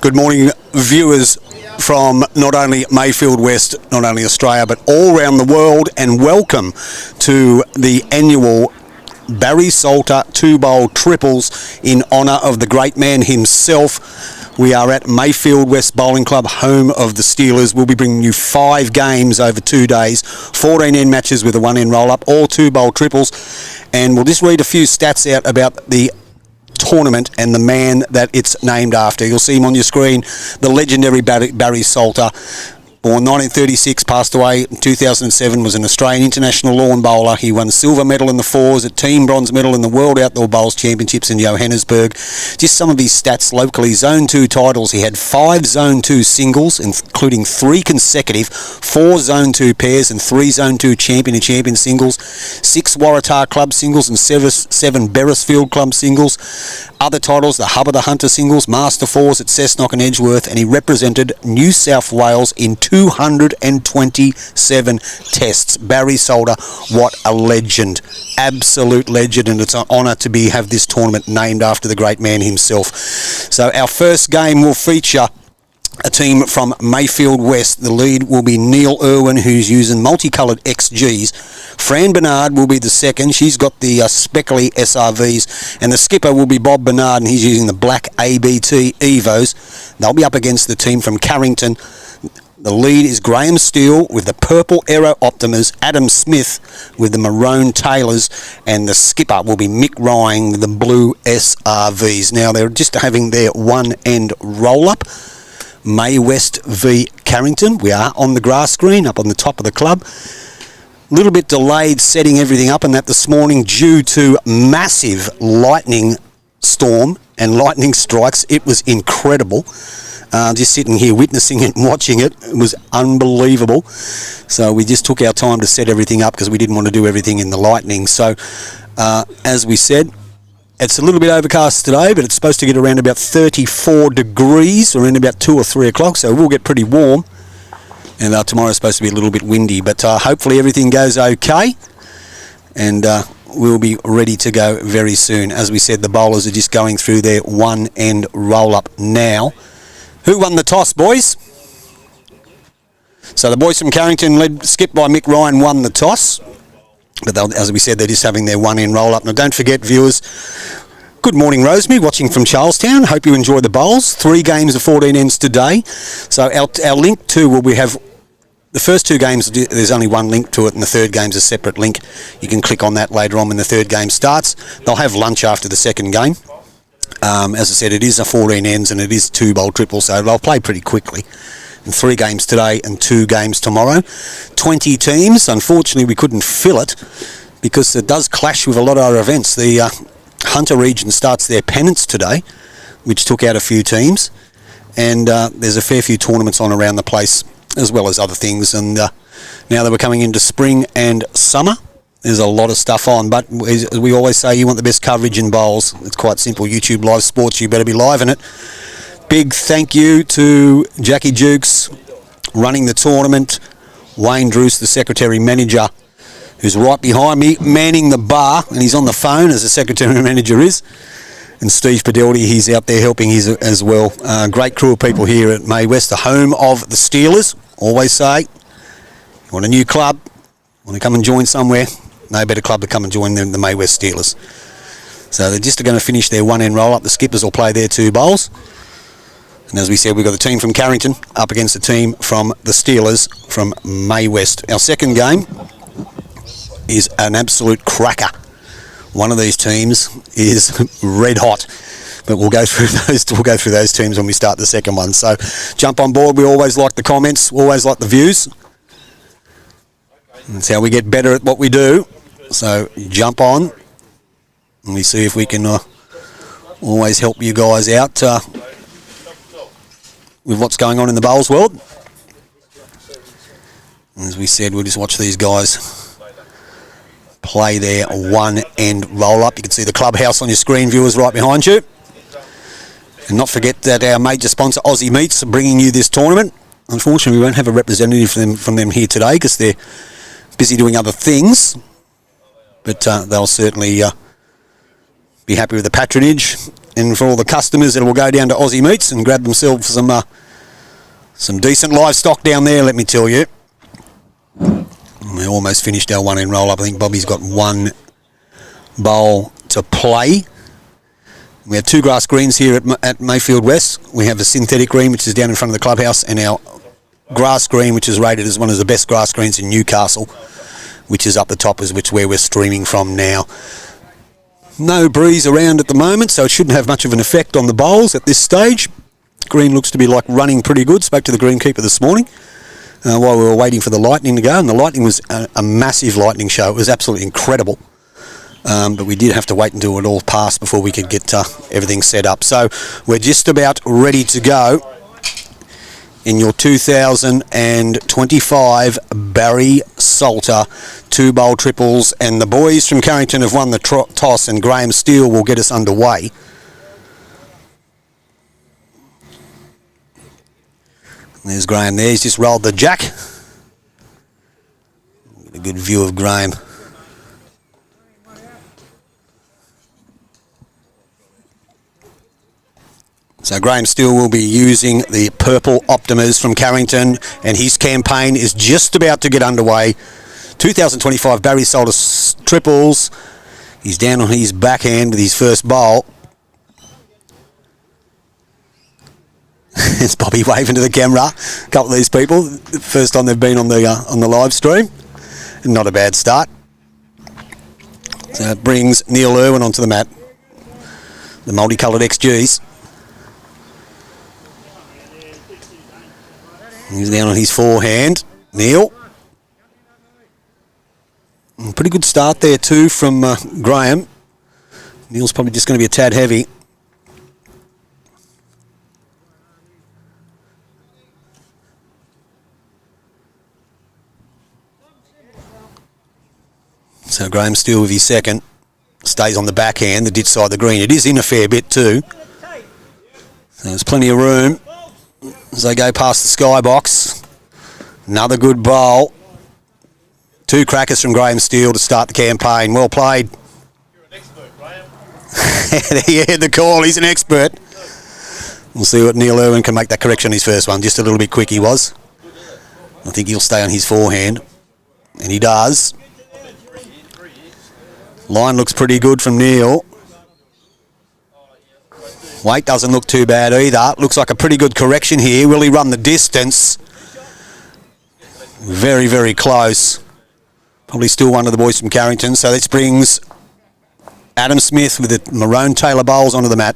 Good morning, viewers from not only Mayfield West, not only Australia, but all around the world, and welcome to the annual Barry Salter 2-bowl triples in honour of the great man himself. We are at Mayfield West Bowling Club, home of the Steelers. We'll be bringing you 5 games over 2 days, 14 end matches with a 1 end roll-up, all 2-bowl triples. And we'll just read a few stats out about the tournament and the man that it's named after. You'll see him on your screen, the legendary Barry Salter. Born 1936, passed away in 2007, was an Australian international lawn bowler. He won silver medal in the fours, a team bronze medal in the World Outdoor Bowls Championships in Johannesburg. Just some of his stats locally: Zone 2 titles. He had 5 Zone 2 singles, including 3 consecutive, 4 Zone 2 pairs and 3 Zone 2 champion singles, 6 Waratah Club singles and 7 Beresfield Club singles. Other titles: the Hub of the Hunter singles, Master Fours at Cessnock and Edgeworth, and he represented New South Wales in 227 tests. Barry Salter, what a legend, absolute legend, and it's an honour to have this tournament named after the great man himself. So our first game will feature a team from Mayfield West. The lead will be Neil Irwin, who's using multicoloured XGs. Fran Bernard will be the second. She's got the speckly SRVs. And the skipper will be Bob Bernard, and he's using the black ABT Evos. They'll be up against the team from Carrington. The lead is Graham Steele with the purple Aero Optimas, Adam Smith with the maroon Taylors, and the skipper will be Mick Ryan with the blue SRVs. Now, they're just having their 1 end roll-up. Maywest v Carrington. We are on the grass screen up on the top of the club. A little bit delayed setting everything up and that this morning due to massive lightning storm and lightning strikes. It was incredible. Just sitting here witnessing it and watching it, it was unbelievable. So we just took our time to set everything up because we didn't want to do everything in the lightning. So as we said, it's a little bit overcast today, but it's supposed to get around about 34 degrees around about 2 or 3 o'clock, so we'll get pretty warm. And tomorrow's supposed to be a little bit windy, but hopefully everything goes okay, and we'll be ready to go very soon. As we said, the bowlers are just going through their 1 end roll-up now. Who won the toss, boys? So the boys from Carrington, skipped by Mick Ryan, won the toss. But as we said, they're just having their 1 end roll-up. Now, don't forget, viewers, good morning, Rosemary, watching from Charlestown. Hope you enjoy the bowls. 3 games of 14 ends today. So our link to, well, we have the first 2 games, there's only 1 link to it, and the third game's a separate link. You can click on that later on when the third game starts. They'll have lunch after the second game. As I said, it is a 14 ends and it is 2-bowl triple, so they'll play pretty quickly. And 3 games today and 2 games tomorrow. 20 teams. Unfortunately, we couldn't fill it because it does clash with a lot of other events. The Hunter region starts their pennants today, which took out a few teams. And there's a fair few tournaments on around the place, as well as other things. And now that we're coming into spring and summer, there's a lot of stuff on, but as we always say, you want the best coverage in bowls. It's quite simple. YouTube Live Sports, you better be live in it. Big thank you to Jackie Jukes running the tournament, Wayne Druce, the secretary manager, who's right behind me, manning the bar, and he's on the phone as the secretary manager is. And Steve Padelti, he's out there helping as well. Great crew of people here at Maywest, the home of the Steelers. Always say, you want a new club, want to come and join somewhere, no better club to come and join than the Maywest Steelers. So they're just going to finish their 1 end roll-up. The skippers will play their 2 bowls. And as we said, we've got the team from Carrington up against the team from the Steelers from Maywest. Our second game is an absolute cracker. One of these teams is red hot. But we'll go through those teams when we start the second one. So jump on board. We always like the comments, always like the views. That's how we get better at what we do. So jump on and we see if we can always help you guys out with what's going on in the bowls world. As we said, we'll just watch these guys play their 1 end roll-up. You can see the clubhouse on your screen, viewers, right behind you. And not forget that our major sponsor, Aussie Meats, are bringing you this tournament. Unfortunately, we won't have a representative from them here today because they're busy doing other things. But they'll certainly be happy with the patronage and for all the customers that will go down to Aussie Meats and grab themselves some decent livestock down there, let me tell you. We almost finished our one in roll-up. I think Bobby's got one bowl to play. We have 2 grass greens here at Mayfield West. We have a synthetic green, which is down in front of the clubhouse, and our grass green, which is rated as one of the best grass greens in Newcastle, which is up the top, is where we're streaming from now. No breeze around at the moment, so it shouldn't have much of an effect on the bowls at this stage. Green looks to be like running pretty good. Spoke to the greenkeeper this morning while we were waiting for the lightning to go, and the lightning was a massive lightning show. It was absolutely incredible. But we did have to wait until it all passed before we could get everything set up. So we're just about ready to go in your 2025 Barry Salter 2-bowl triples, and the boys from Carrington have won the toss, and Graham Steele will get us underway. There's Graham there. He's just rolled the jack. Get a good view of Graham. So Graham Steele will be using the purple Optimas from Carrington, and his campaign is just about to get underway. 2025 Barry Salter triples. He's down on his backhand with his first bowl. It's Bobby waving to the camera. A couple of these people, first time they've been on the live stream. Not a bad start. So it brings Neil Irwin onto the mat. The multicoloured XGs. He's down on his forehand. Neil. Pretty good start there too from Graham. Neil's probably just going to be a tad heavy. So Graham Steele with his second. Stays on the backhand, the ditch side of the green. It is in a fair bit too. So there's plenty of room as they go past the skybox. Another good bowl. 2 crackers from Graham Steele to start the campaign. Well played. You're an expert, Graham. He had the call. He's an expert. We'll see what Neil Irwin can make that correction on his first one. Just a little bit quick he was. I think he'll stay on his forehand. And he does. Line looks pretty good from Neil. Weight doesn't look too bad either. Looks like a pretty good correction here. Will he run the distance? Very, very close. Probably still one of the boys from Carrington. So this brings Adam Smith with the maroon Taylor bowls onto the mat.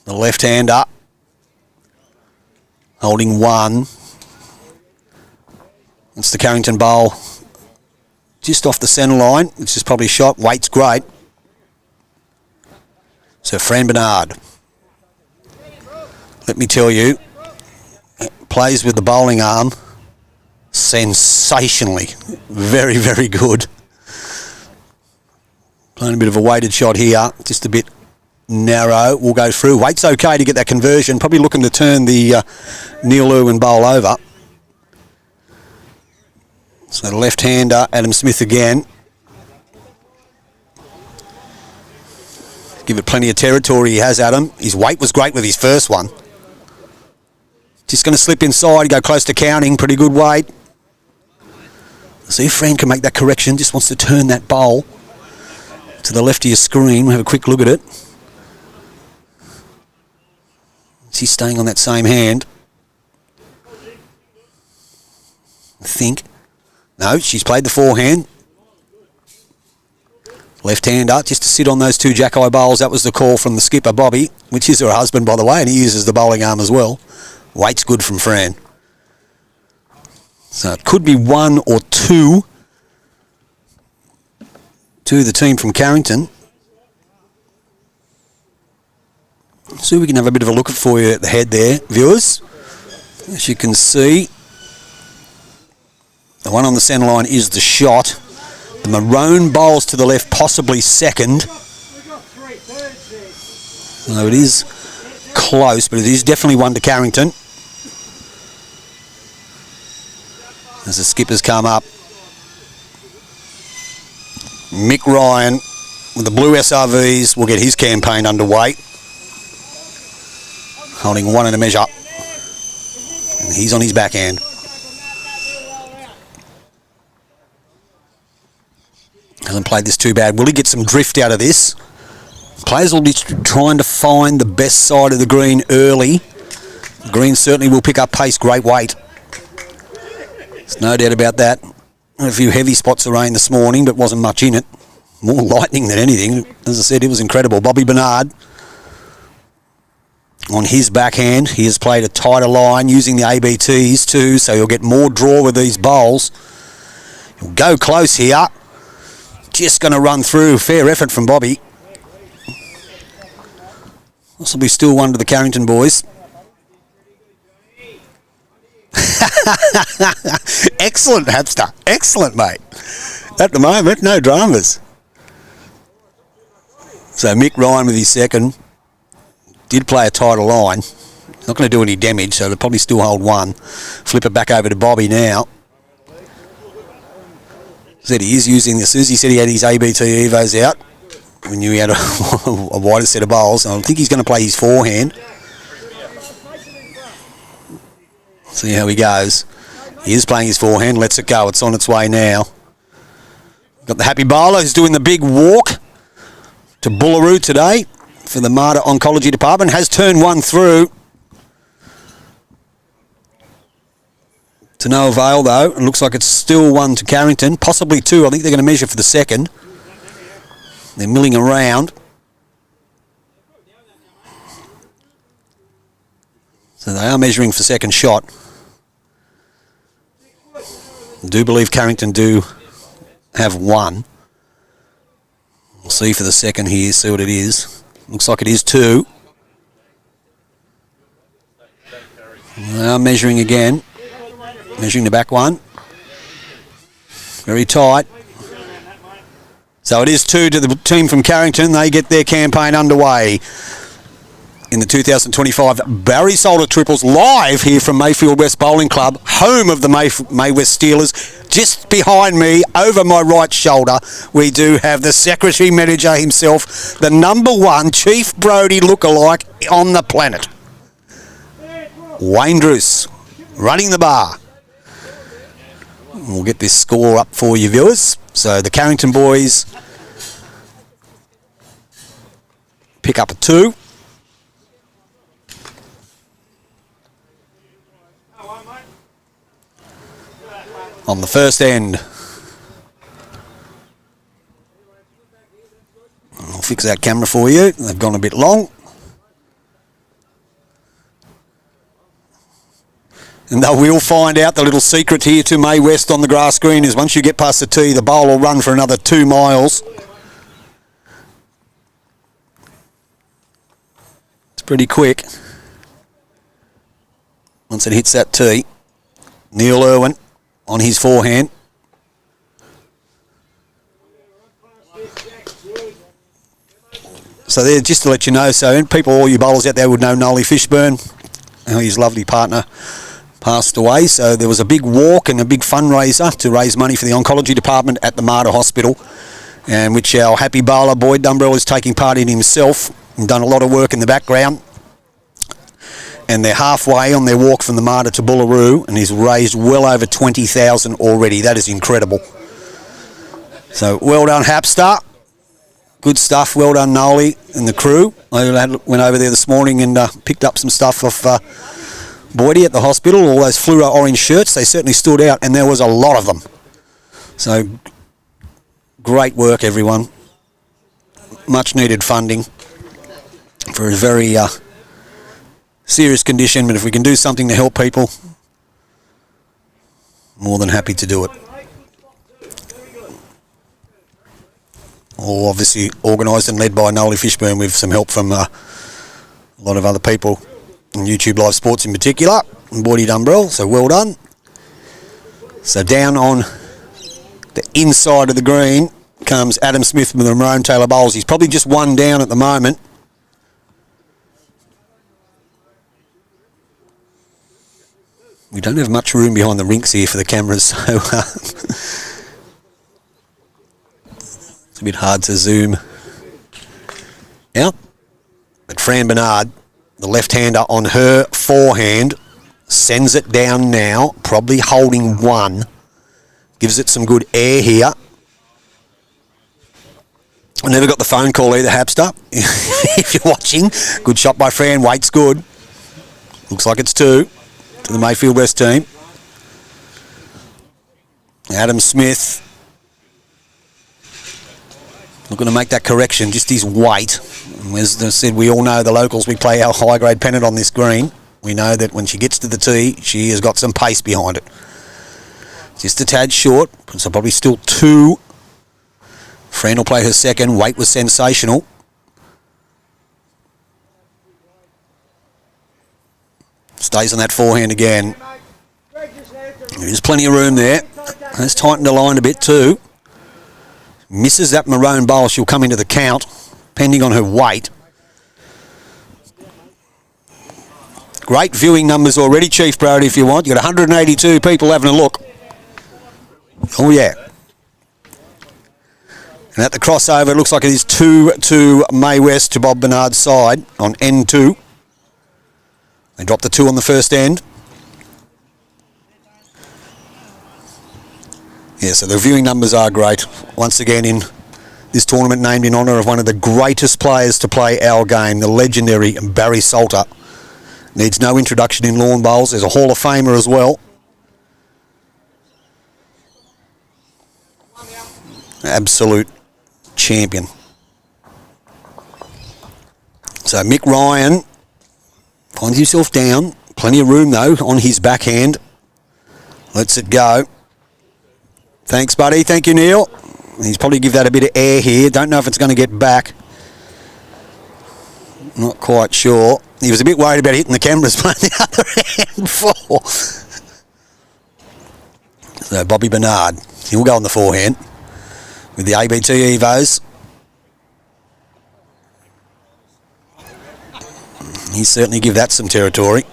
The left-hander holding one. It's the Carrington bowl just off the centre line, which is probably shot. Weight's great. So Fran Bernard, let me tell you, plays with the bowling arm sensationally. Very, very good. Playing a bit of a weighted shot here, just a bit narrow. We'll go through. Weight's okay to get that conversion. Probably looking to turn the Neil Irwin bowl over. So the left-hander, Adam Smith again. Give it plenty of territory he has, Adam. His weight was great with his first one. Just going to slip inside, go close to counting. Pretty good weight. See if Fran can make that correction. Just wants to turn that bowl to the left of your screen. We'll have a quick look at it. She's staying on that same hand. I think. No, she's played the forehand. Left-hander, just to sit on those 2 jack-eye bowls. That was the call from the skipper, Bobby, which is her husband, by the way, and he uses the bowling arm as well. Weight's good from Fran. So it could be 1 or 2 to the team from Carrington. So we can have a bit of a look for you at the head there, viewers. As you can see, the one on the centre line is the shot. The maroon bowls to the left, possibly second. So it is close, but it is definitely one to Carrington. As the skippers come up. Mick Ryan with the blue SRVs will get his campaign underway. Holding 1 and a measure. And he's on his backhand. Hasn't played this too bad. Will he get some drift out of this? Players will be trying to find the best side of the green early. The green certainly will pick up pace, great weight. There's no doubt about that. A few heavy spots of rain this morning, but wasn't much in it. More lightning than anything. As I said, it was incredible. Bobby Bernard on his backhand. He has played a tighter line using the ABTs too, so he'll get more draw with these bowls. He'll go close here. Just going to run through. Fair effort from Bobby. This will be still one to the Carrington boys. Excellent, Hapster. Excellent, mate. At the moment, no dramas. So Mick Ryan with his second. Did play a tighter line. Not going to do any damage, so they'll probably still hold 1. Flip it back over to Bobby now. Said he is using this. As he said, he had his ABT Evos out. We knew he had a wider set of bowls. I think he's going to play his forehand. See how he goes. He is playing his forehand. Lets it go. It's on its way now. Got the happy bowler who's doing the big walk to Bullaroo today for the Marta Oncology Department. Has turned 1 through. To no avail, though. It looks like it's still 1 to Carrington. Possibly 2. I think they're going to measure for the second. They're milling around. So they are measuring for second shot. I do believe Carrington do have 1. We'll see for the second here, see what it is. Looks like it is 2. They are measuring again. Measuring the back one. Very tight. So it is 2 to the team from Carrington. They get their campaign underway in the 2025 Barry Solder Triples live here from Mayfield West Bowling Club, home of the Maywest Steelers. Just behind me, over my right shoulder, we do have the secretary manager himself, the number 1 Chief Brody lookalike on the planet. Wayne Druce running the bar. We'll get this score up for you viewers. So the Carrington boys pick up a 2. On the first end. I'll fix that camera for you. They've gone a bit long. And they will find out the little secret here to Maywest on the grass green is once you get past the tee, the bowl will run for another 2 miles. It's pretty quick. Once it hits that tee. Neil Irwin on his forehand. So there, just to let you know, so people, all you bowlers out there would know Nolly Fishburn, his lovely partner, passed away. So there was a big walk and a big fundraiser to raise money for the oncology department at the Marta Hospital, and which our happy bowler Boyd Dumbrell is taking part in himself and done a lot of work in the background. And they're halfway on their walk from the Marta to Bullaroo, and he's raised well over 20,000 already. That is incredible. So well done, Hapstar. Good stuff. Well done, Nolly and the crew. I went over there this morning and picked up some stuff off Boydie at the hospital. All those fluoro orange shirts, they certainly stood out, and there was a lot of them. So great work, everyone. Much needed funding for a very serious condition, but if we can do something to help people, more than happy to do it. All obviously organised and led by Nolly Fishburn with some help from a lot of other people, and YouTube Live Sports in particular, and Boydie Dumbrell, so well done. So down on the inside of the green comes Adam Smith with the Maroon Taylor bowls. He's probably just 1 down at the moment. We don't have much room behind the rinks here for the cameras, so it's a bit hard to zoom Yeah. But Fran Bernard, the left-hander on her forehand, sends it down now, probably holding one. Gives it some good air here. I never got the phone call either, Hapster. If you're watching, good shot by Fran. Wait's good. Looks like it's 2 to the Mayfield West team. Adam Smith looking to make that correction, just his weight. As I said, we all know the locals, we play our high-grade pennant on this green. We know that when she gets to the tee, she has got some pace behind it. Just a tad short, so probably still 2. Fran will play her second. Waite was sensational. Stays on that forehand again. There's plenty of room there. Has tightened the line a bit too. Misses that maroon bowl, she'll come into the count, depending on her weight. Great viewing numbers already, Chief Brody, if you want. You've got 182 people having a look. Oh, yeah. And at the crossover, it looks like it is 2 to Maywest to Bob Bernard's side on N2. They dropped the 2 on the first end. Yeah, so the viewing numbers are great. Once again, in this tournament named in honour of one of the greatest players to play our game, the legendary Barry Salter. Needs no introduction in lawn bowls. There's a Hall of Famer as well. Absolute champion. So Mick Ryan finds himself down. Plenty of room though on his backhand. Lets it go. Thanks, buddy. Thank you, Neil. He's probably give that a bit of air here. Don't know if it's going to get back. Not quite sure. He was a bit worried about hitting the cameras playing the other hand before. So Bobby Bernard, he'll go on the forehand with the ABT Evos. He certainly give that some territory.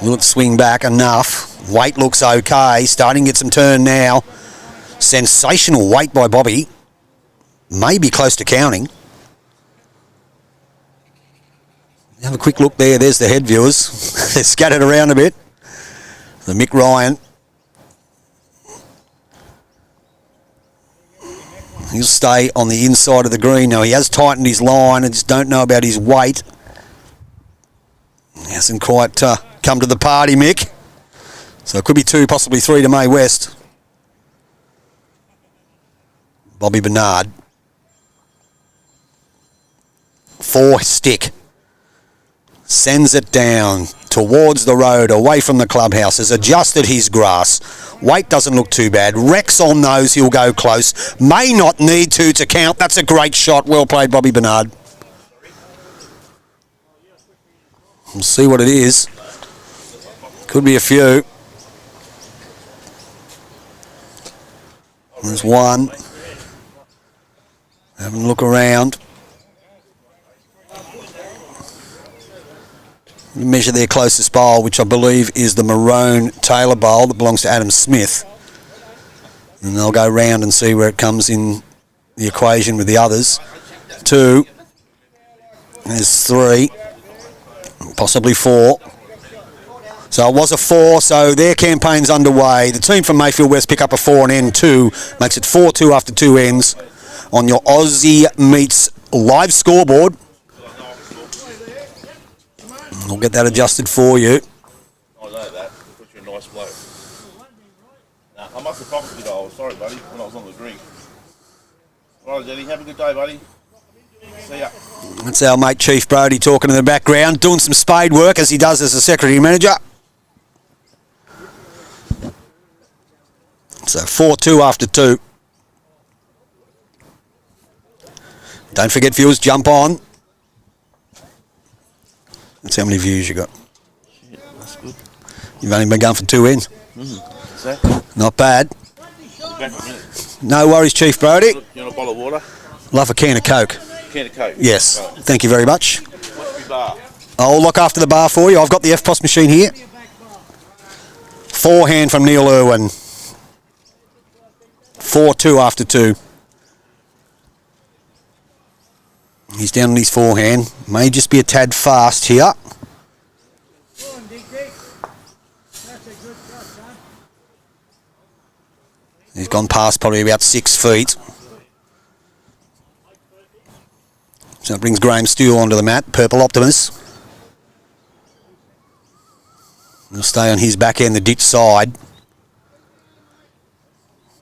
Will it swing back enough? Weight looks okay. Starting to get some turn now. Sensational weight by Bobby. Maybe close to counting. Have a quick look there. There's the head viewers. They're scattered around a bit. The Mick Ryan. He'll stay on the inside of the green. Now, he has tightened his line. I just don't know about his weight. He hasn't quite come to the party, Mick. So it could be 2, possibly 3 to Maywest. Bobby Bernard. 4 stick. Sends it down towards the road, away from the clubhouse. Has adjusted his grass. Weight doesn't look too bad. Rex on those, he'll go close. May not need to count. That's a great shot. Well played, Bobby Bernard. We'll see what it is. Could be a few. There's one. Having a look around. Measure their closest bowl, which I believe is the maroon Taylor bowl that belongs to Adam Smith. And they'll go round and see where it comes in the equation with the others. 2. There's 3. Possibly 4. So it was a 4, so their campaign's underway. The team from Mayfield West pick up a 4 and N2. Makes it 4-2 after 2 ends on your Aussie Meets live scoreboard. We'll get that adjusted for you. I know that, because you're a nice bloke. Nah, I must have cocked you though. Sorry, buddy, when I was on the drink. All right, Eddie, have a good day, buddy. See ya. That's our mate Chief Brody talking in the background, doing some spade work as he does as a secretary manager. So 4-2 after 2. Don't forget, viewers, jump on. That's how many views you got. Shit, that's good. You've only been going for 2 ends. Exactly. Not bad. Back in a minute. No worries, Chief Brody. You want a bottle of water? Love a can of Coke. Can of Coke? Yes. Right. Thank you very much. What's your bar? I'll look after the bar for you. I've got the FPOS machine here. Forehand from Neil Irwin. 4-2 after 2. He's down on his forehand. May just be a tad fast here. He's gone past probably about 6 feet. So it brings Graham Steele onto the mat, Purple Optimus. He'll stay on his back end, the ditch side.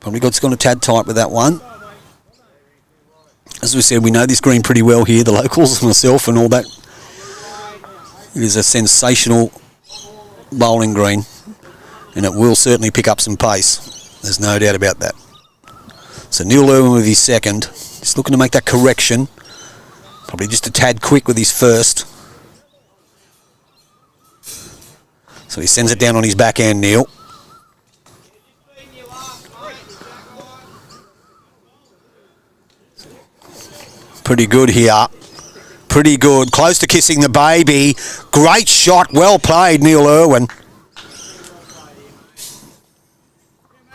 Probably gone a tad tight with that one. As we said, we know this green pretty well here, the locals, myself and all that. It is a sensational bowling green, and it will certainly pick up some pace. There's no doubt about that. So Neil Irwin with his second. Just looking to make that correction. Probably just a tad quick with his first. So he sends it down on his backhand, Neil. Pretty good here. Pretty good. Close to kissing the baby. Great shot. Well played, Neil Irwin.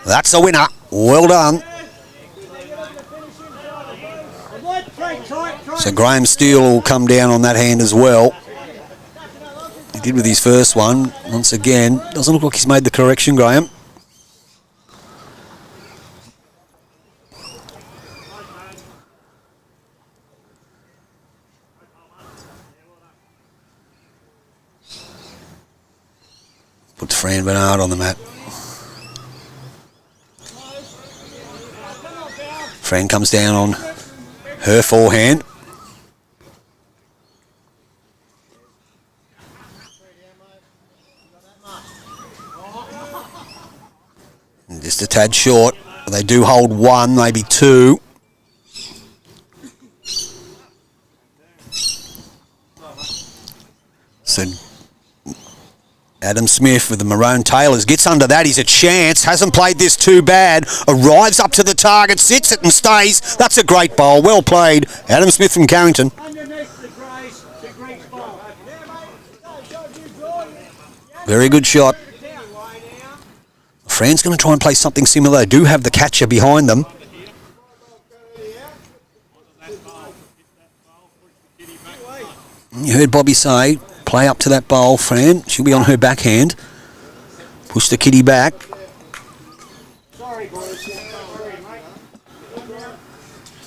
That's a winner. Well done. So Graham Steele will come down on that hand as well. He did with his first one. Once again, doesn't look like he's made the correction, Graham. Puts Fran Bernard on the mat. Fran comes down on her forehand. And just a tad short. They do hold one, maybe two. So Adam Smith with the maroon tailors gets under that. He's a chance. Hasn't played this too bad. Arrives up to the target, sits it and stays. That's a great bowl. Well played. Adam Smith from Carrington. Very good shot. Fran's going to try and play something similar. They do have the catcher behind them. You heard Bobby say, play up to that bowl, Fran. She'll be on her backhand. Push the kitty back.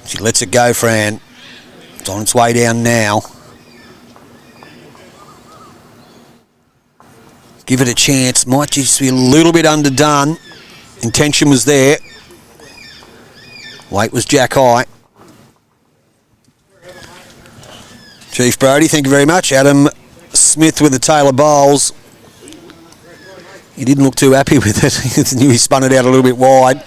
She lets it go, Fran. It's on its way down now. Give it a chance. Might just be a little bit underdone. Intention was there. Weight was jack high. Chief Brody, thank you very much. Adam Smith with the Taylor bowls. He didn't look too happy with it. He knew he spun it out a little bit wide.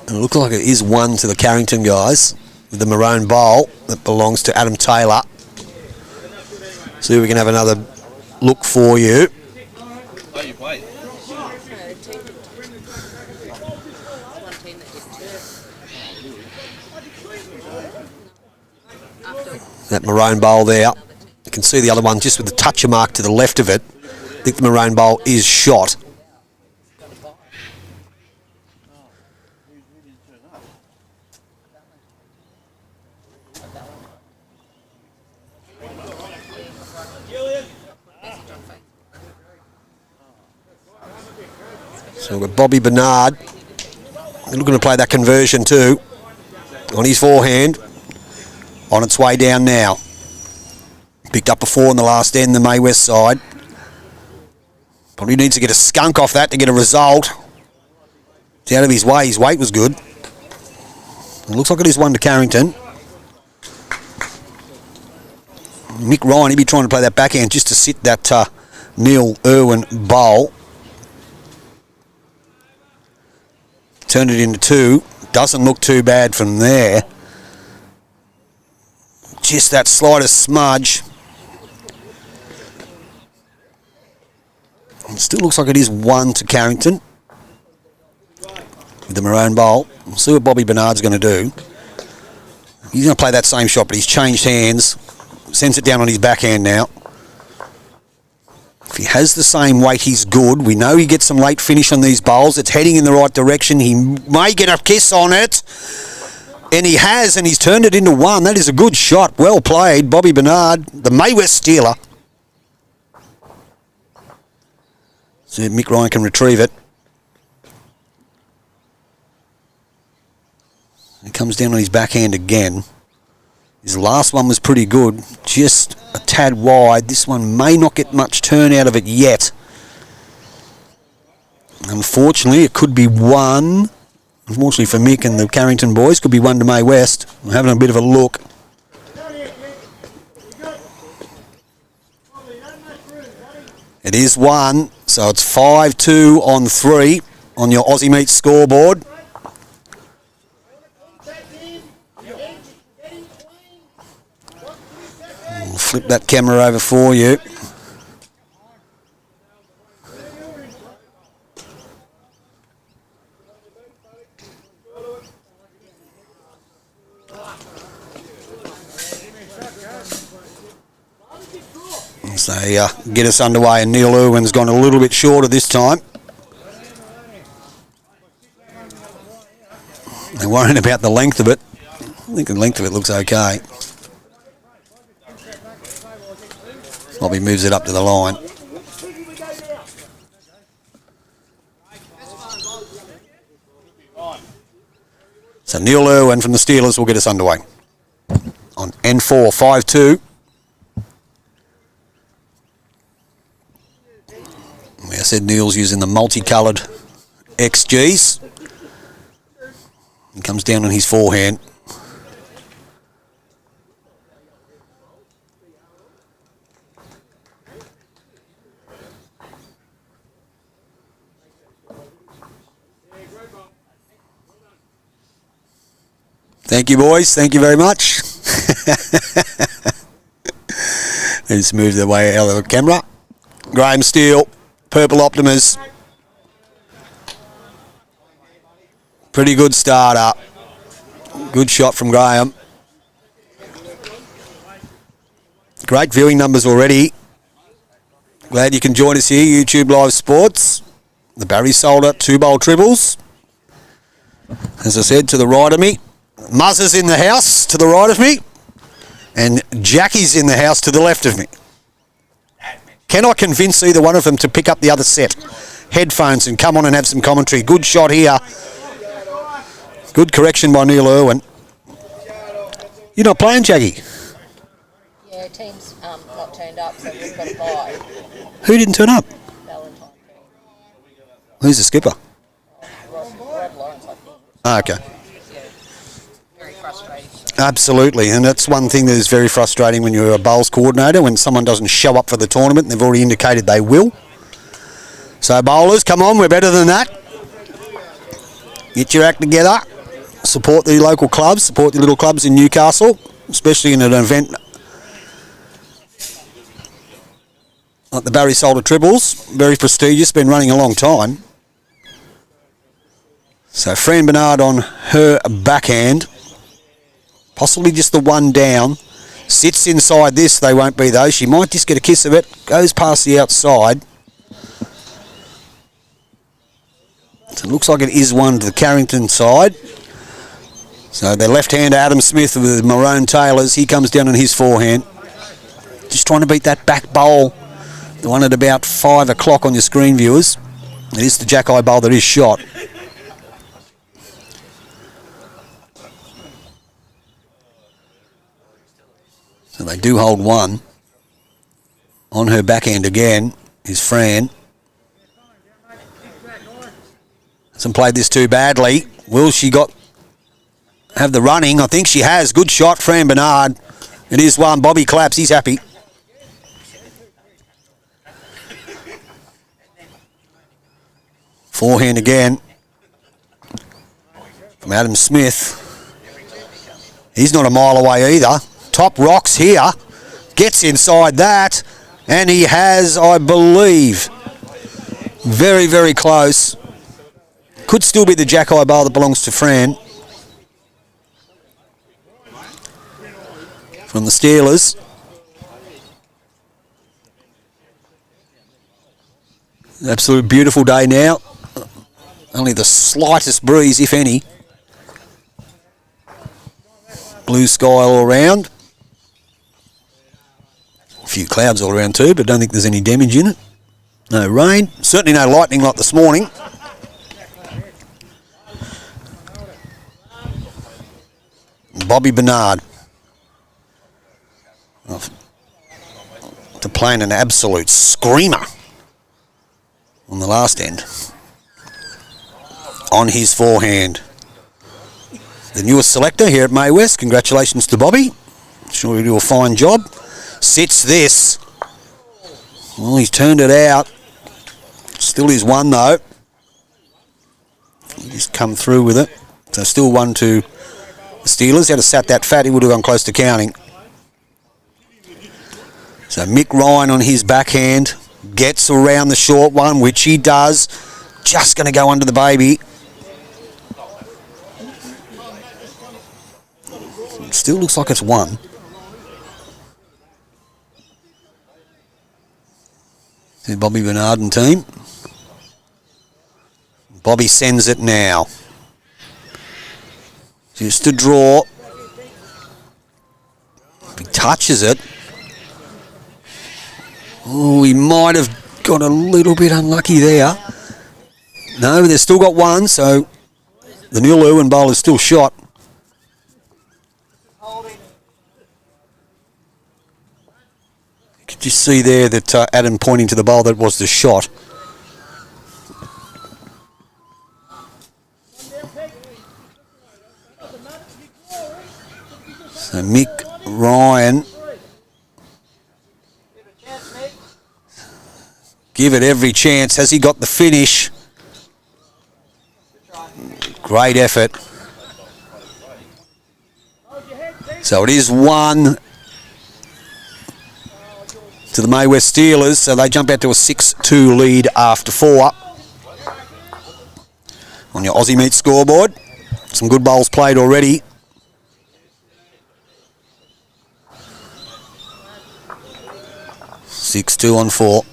It looks like it is one to the Carrington guys with the maroon bowl that belongs to Adam Taylor. See if we can have another look for you. Oh, you played. That maroon bowl there. You can see the other one just with the toucher mark to the left of it. I think the maroon bowl is shot. So we've got Bobby Bernard. They're looking to play that conversion too. On his forehand. On its way down now. Picked up before in the last end, the Maywest side. Probably needs to get a skunk off that to get a result. It's out of his way. His weight was good. It looks like it is one to Carrington. Mick Ryan, he'd be trying to play that backhand just to sit that Neil Irwin bowl. Turned it into two. Doesn't look too bad from there. Just that slightest smudge. It still looks like it is one to Carrington. With the maroon bowl. We'll see what Bobby Bernard's going to do. He's going to play that same shot, but he's changed hands. Sends it down on his backhand now. If he has the same weight, he's good. We know he gets some late finish on these bowls. It's heading in the right direction. He may get a kiss on it. And he has, and he's turned it into one. That is a good shot. Well played, Bobby Bernard, the Maywest Steeler. See if Mick Ryan can retrieve it. He comes down on his backhand again. His last one was pretty good, just a tad wide. This one may not get much turn out of it yet. Unfortunately, it could be one. Unfortunately for Mick and the Carrington boys, could be one to Maywest. We're having a bit of a look. It is one, so it's 5-2 on 3 on your Aussie Meat scoreboard. We'll flip that camera over for you. So get us underway, and Neil Irwin's gone a little bit shorter this time. They're worrying about the length of it. I think the length of it looks okay. Bobby moves it up to the line. So Neil Irwin from the Steelers will get us underway. On N4, 5-2. I said Neil's using the multicoloured XGs. He comes down on his forehand. Thank you, boys. Thank you very much. They just moved their way out of the camera. Graham Steele. Purple Optimus. Pretty good starter. Good shot from Graham. Great viewing numbers already. Glad you can join us here, YouTube Live Sports. The Barry Solder 2-bowl triples. As I said, to the right of me. Muzzer's in the house to the right of me. And Jackie's in the house to the left of me. Cannot convince either one of them to pick up the other set. Headphones and come on and have some commentary. Good shot here. Good correction by Neil Irwin. You're not playing, Jackie? Yeah, team's not turned up, so we've got to buy. Who didn't turn up? Valentine. Who's the skipper? Rod Lawrence, I think. Ah, okay. Yeah. Very frustrating. Absolutely, and that's one thing that is very frustrating when you're a bowls coordinator, when someone doesn't show up for the tournament and they've already indicated they will. So bowlers, come on, we're better than that. Get your act together. Support the local clubs, support the little clubs in Newcastle, especially in an event like the Barry Solder Triples. Very prestigious, been running a long time. So Fran Bernard on her backhand. Possibly just the one down. Sits inside this, they won't be though. She might just get a kiss of it. Goes past the outside. So it looks like it is one to the Carrington side. So their left-hander Adam Smith with maroon tailors. He comes down on his forehand. Just trying to beat that back bowl. The one at about 5 o'clock on your screen, viewers. It is the Jack-Eye bowl that is shot. So they do hold one. On her backhand again is Fran. Hasn't played this too badly. Will she have the running? I think she has. Good shot, Fran Bernard. It is one. Bobby claps. He's happy. Forehand again from Adam Smith. He's not a mile away either. Top rocks here. Gets inside that. And he has, I believe, very, very close. Could still be the Jack-Eye bar that belongs to Fran. From the Steelers. Absolute beautiful day now. Only the slightest breeze, if any. Blue sky all around. A few clouds all around too, but don't think there's any damage in it. No rain. Certainly no lightning like this morning. Bobby Bernard. To playing an absolute screamer on the last end. On his forehand. The newest selector here at Maywest. Congratulations to Bobby. Sure he'll do a fine job. Sits this. Well, he's turned it out. Still is one though. He's come through with it. So still 1 to the Steelers. Had to sat that fat, he would have gone close to counting. So Mick Ryan on his backhand. Gets around the short one, which he does. Just going to go under the baby. Still looks like it's one. See Bobby Bernard and team. Bobby sends it now. Just a draw. If he touches it. Oh, he might have got a little bit unlucky there. No, but they've still got one, so the Neil Irwin bowler's still shot. You could just see there that Adam pointing to the bowl that was the shot. So Mick Ryan, give it every chance. Has he got the finish? Great effort. So it is 1 to the Maywest Steelers. So they jump out to a 6-2 lead after 4. On your Aussie Meet scoreboard. Some good bowls played already. Six, 2 on 4.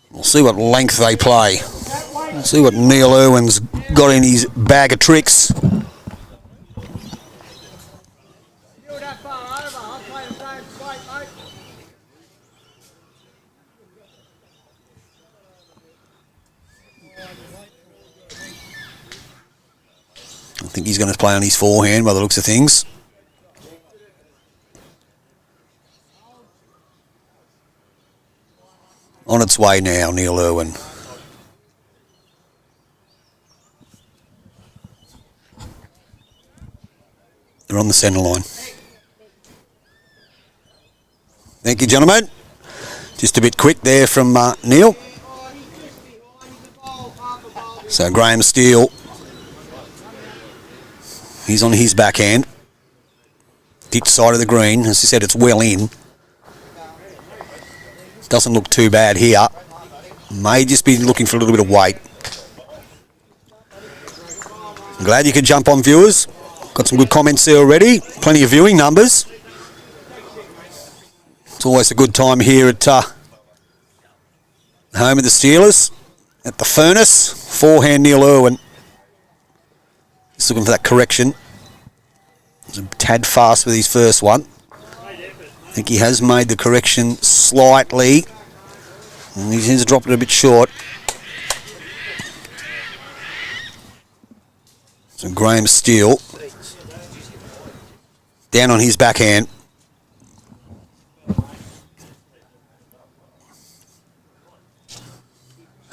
We'll see what length they play. We'll see what Neil Irwin's got in his bag of tricks. I think he's going to play on his forehand by the looks of things. On its way now, Neil Irwin. They're on the centre line. Thank you, gentlemen. Just a bit quick there from Neil. So Graham Steele. He's on his backhand. Ditch side of the green. As I said, it's well in. Doesn't look too bad here. May just be looking for a little bit of weight. I'm glad you could jump on, viewers. Got some good comments there already. Plenty of viewing numbers. It's always a good time here at home of the Steelers. At the Furnace. Forehand Neil Irwin. Just looking for that correction. He's a tad fast with his first one. I think he has made the correction slightly. And he's dropped it a bit short. So Graham Steele. Down on his backhand.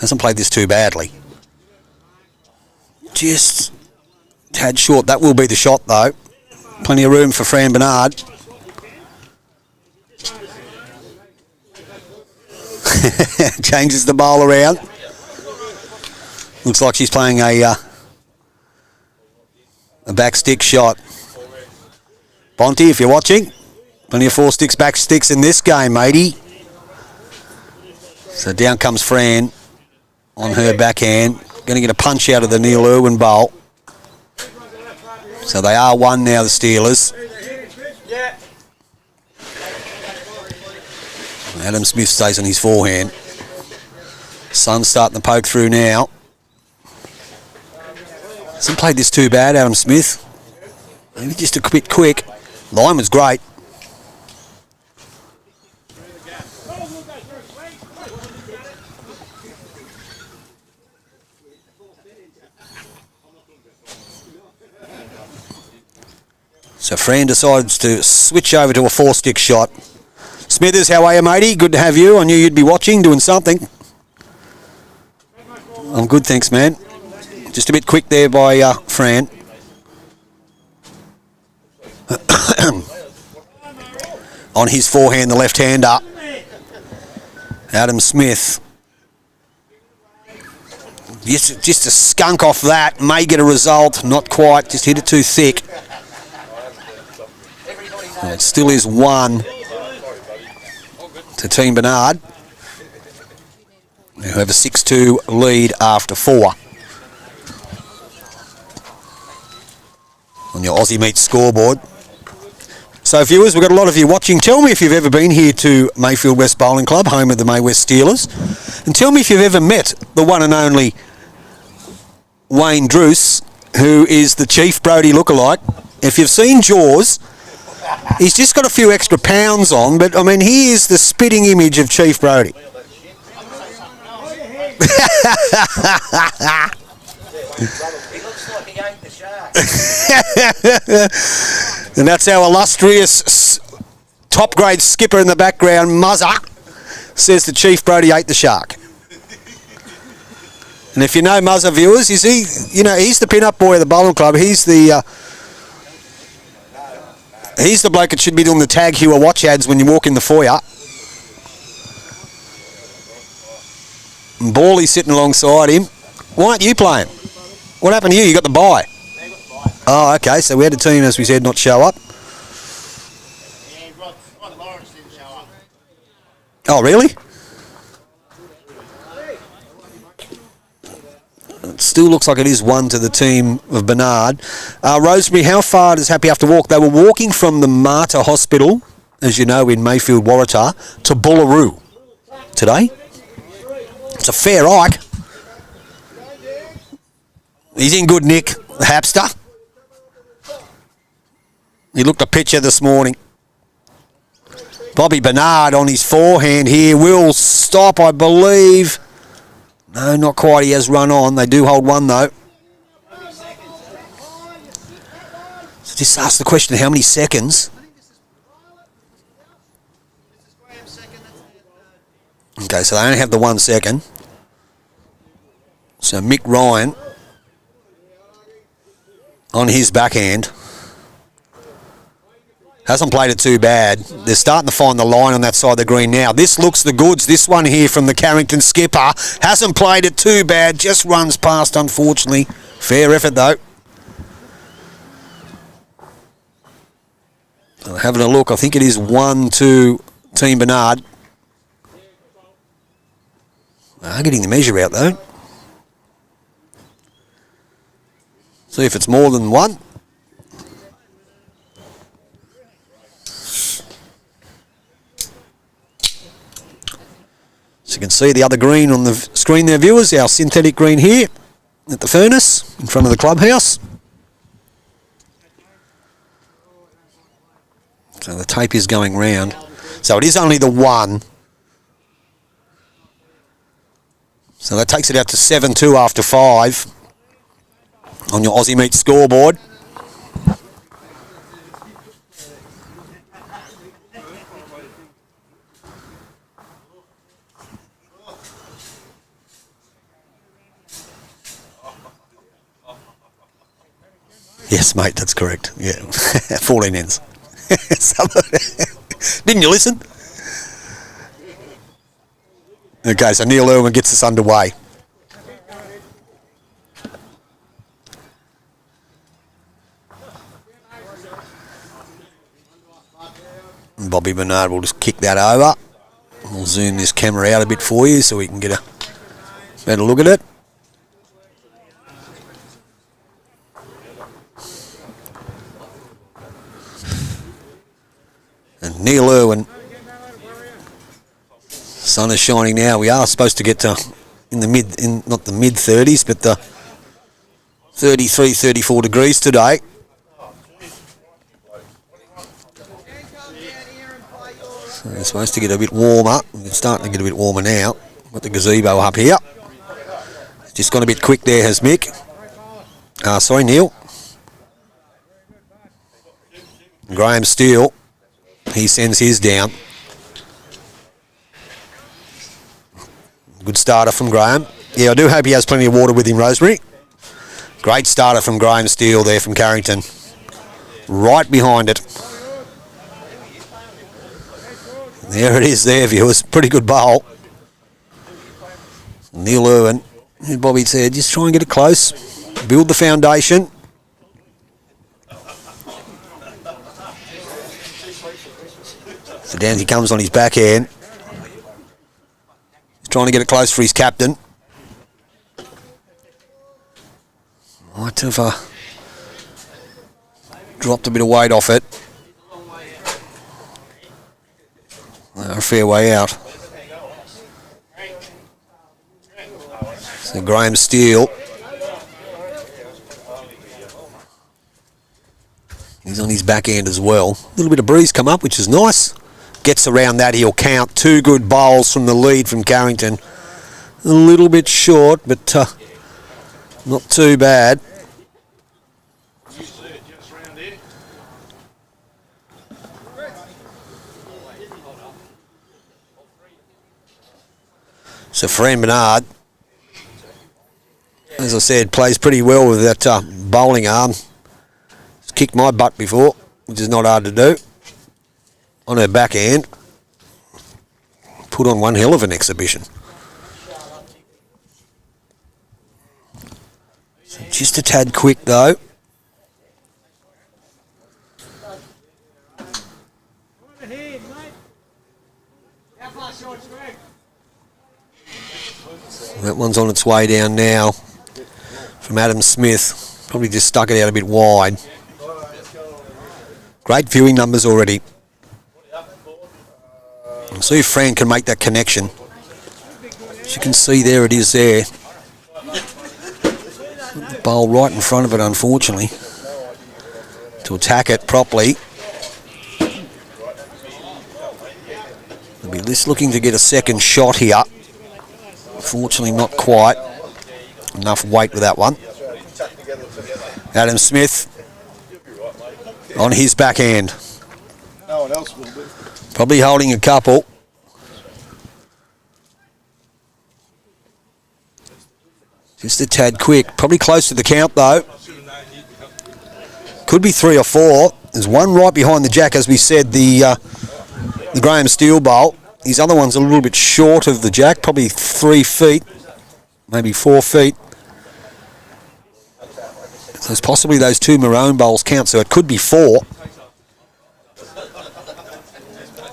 Hasn't played this too badly. Just tad short. That will be the shot though. Plenty of room for Fran Bernard. Changes the bowl around. Looks like she's playing a back stick shot. Bonte, if you're watching, plenty of 4 sticks, back sticks in this game, matey. So down comes Fran on her backhand. going to get a punch out of the Neil Irwin bowl. So they are one now, the Steelers. Adam Smith stays on his forehand. Sun's starting to poke through now. Hasn't played this too bad, Adam Smith. Maybe just a bit quick. Line was great. So Fran decides to switch over to a 4-stick shot. Smithers, how are you, matey? Good to have you. I knew you'd be watching, doing something. I'm good, thanks, man. Just a bit quick there by Fran. On his forehand, the left-hander. Adam Smith. Just a skunk off that. May get a result. Not quite. Just hit it too thick. It still is 1 to Team Bernard, who have a 6-2 lead after 4. On your Aussie Meat scoreboard. So viewers, we've got a lot of you watching. Tell me if you've ever been here to Mayfield West Bowling Club, home of the Maywest Steelers. And tell me if you've ever met the one and only Wayne Druce, who is the Chief Brody lookalike. If you've seen Jaws, he's just got a few extra pounds on, but I mean, he is the spitting image of Chief Brody. He looks like he ate the shark. And that's our illustrious top grade skipper in the background, Muzzer, says the Chief Brody ate the shark. And if you know Muzzer, viewers, is he? You know, he's the pin-up boy of the bowling club. He's the bloke that should be doing the Tag Heuer watch ads when you walk in the foyer. And Bawley's sitting alongside him. Why aren't you playing? What happened to you? You got the bye. Oh, okay. So we had a team, as we said, not show up. Yeah, Rod Lawrence didn't show up. Oh, really? It still looks like it is 1 to the team of Bernard. Rosemary, how far does Happy have to walk? They were walking from the Mater Hospital, as you know, in Mayfield, Waratah, to Bullaroo today. It's a fair hike. He's in good nick, the Hapster. He looked a picture this morning. Bobby Bernard on his forehand here will stop, I believe. No, not quite. He has run on. They do hold 1, though. So just ask the question, how many seconds? Okay, so they only have the 1 second. So Mick Ryan on his backhand. Hasn't played it too bad. They're starting to find the line on that side of the green now. This looks the goods. This one here from the Carrington skipper. Hasn't played it too bad. Just runs past, unfortunately. Fair effort, though. Having a look. I think it is 1 to Team Bernard. Getting the measure out, though. See if it's more than 1. So you can see the other green on the screen there, viewers, our synthetic green here at the furnace in front of the clubhouse. So the tape is going round. So it is only the 1. So that takes it out to 7-2 after 5 on your Aussie Meat scoreboard. Yes, mate, that's correct. Yeah, 14 ends. Didn't you listen? Okay, so Neil Irwin gets us underway. And Bobby Bernard will just kick that over. We'll zoom this camera out a bit for you so we can get a better look at it. Neil Irwin. Sun is shining now. We are supposed to get to not the mid 30s, but the 33, 34 degrees today. So it's supposed to get a bit warmer. It's starting to get a bit warmer now. Got the gazebo up here. Just gone a bit quick there, has Mick. Sorry, Neil. Graham Steele. He sends his down. Good starter from Graham. Yeah, I do hope he has plenty of water with him, Rosemary. Great starter from Graham Steele there from Carrington. Right behind it. There it is there, viewers. Pretty good bowl. Neil Irwin, as Bobby said, just try and get it close. Build the foundation. So down he comes on his backhand. He's trying to get it close for his captain. Might have dropped a bit of weight off it. A fair way out. So Graham Steele. He's on his backhand as well. A little bit of breeze come up, which is nice. Gets around that, he'll count. 2 good bowls from the lead from Carrington. A little bit short, but not too bad. So Fran Bernard, as I said, plays pretty well with that bowling arm. He's kicked my butt before, which is not hard to do. On her backhand, put on one hell of an exhibition. So just a tad quick though. That one's on its way down now from Adam Smith. Probably just stuck it out a bit wide. Great viewing numbers already. We'll see if Fran can make that connection. As you can see there, it is there. The bowl right in front of it, unfortunately. To attack it properly. They'll be just looking to get a second shot here. Unfortunately, not quite. Enough weight with that one. Adam Smith on his backhand. No one else will do. Probably holding a couple. Just a tad quick. Probably close to the count though. Could be 3 or 4. There's one right behind the jack, as we said, the Graham Steele bowl. His other one's a little bit short of the jack, probably 3 feet, maybe 4 feet. So it's possibly those 2 maroon bowls count, so it could be 4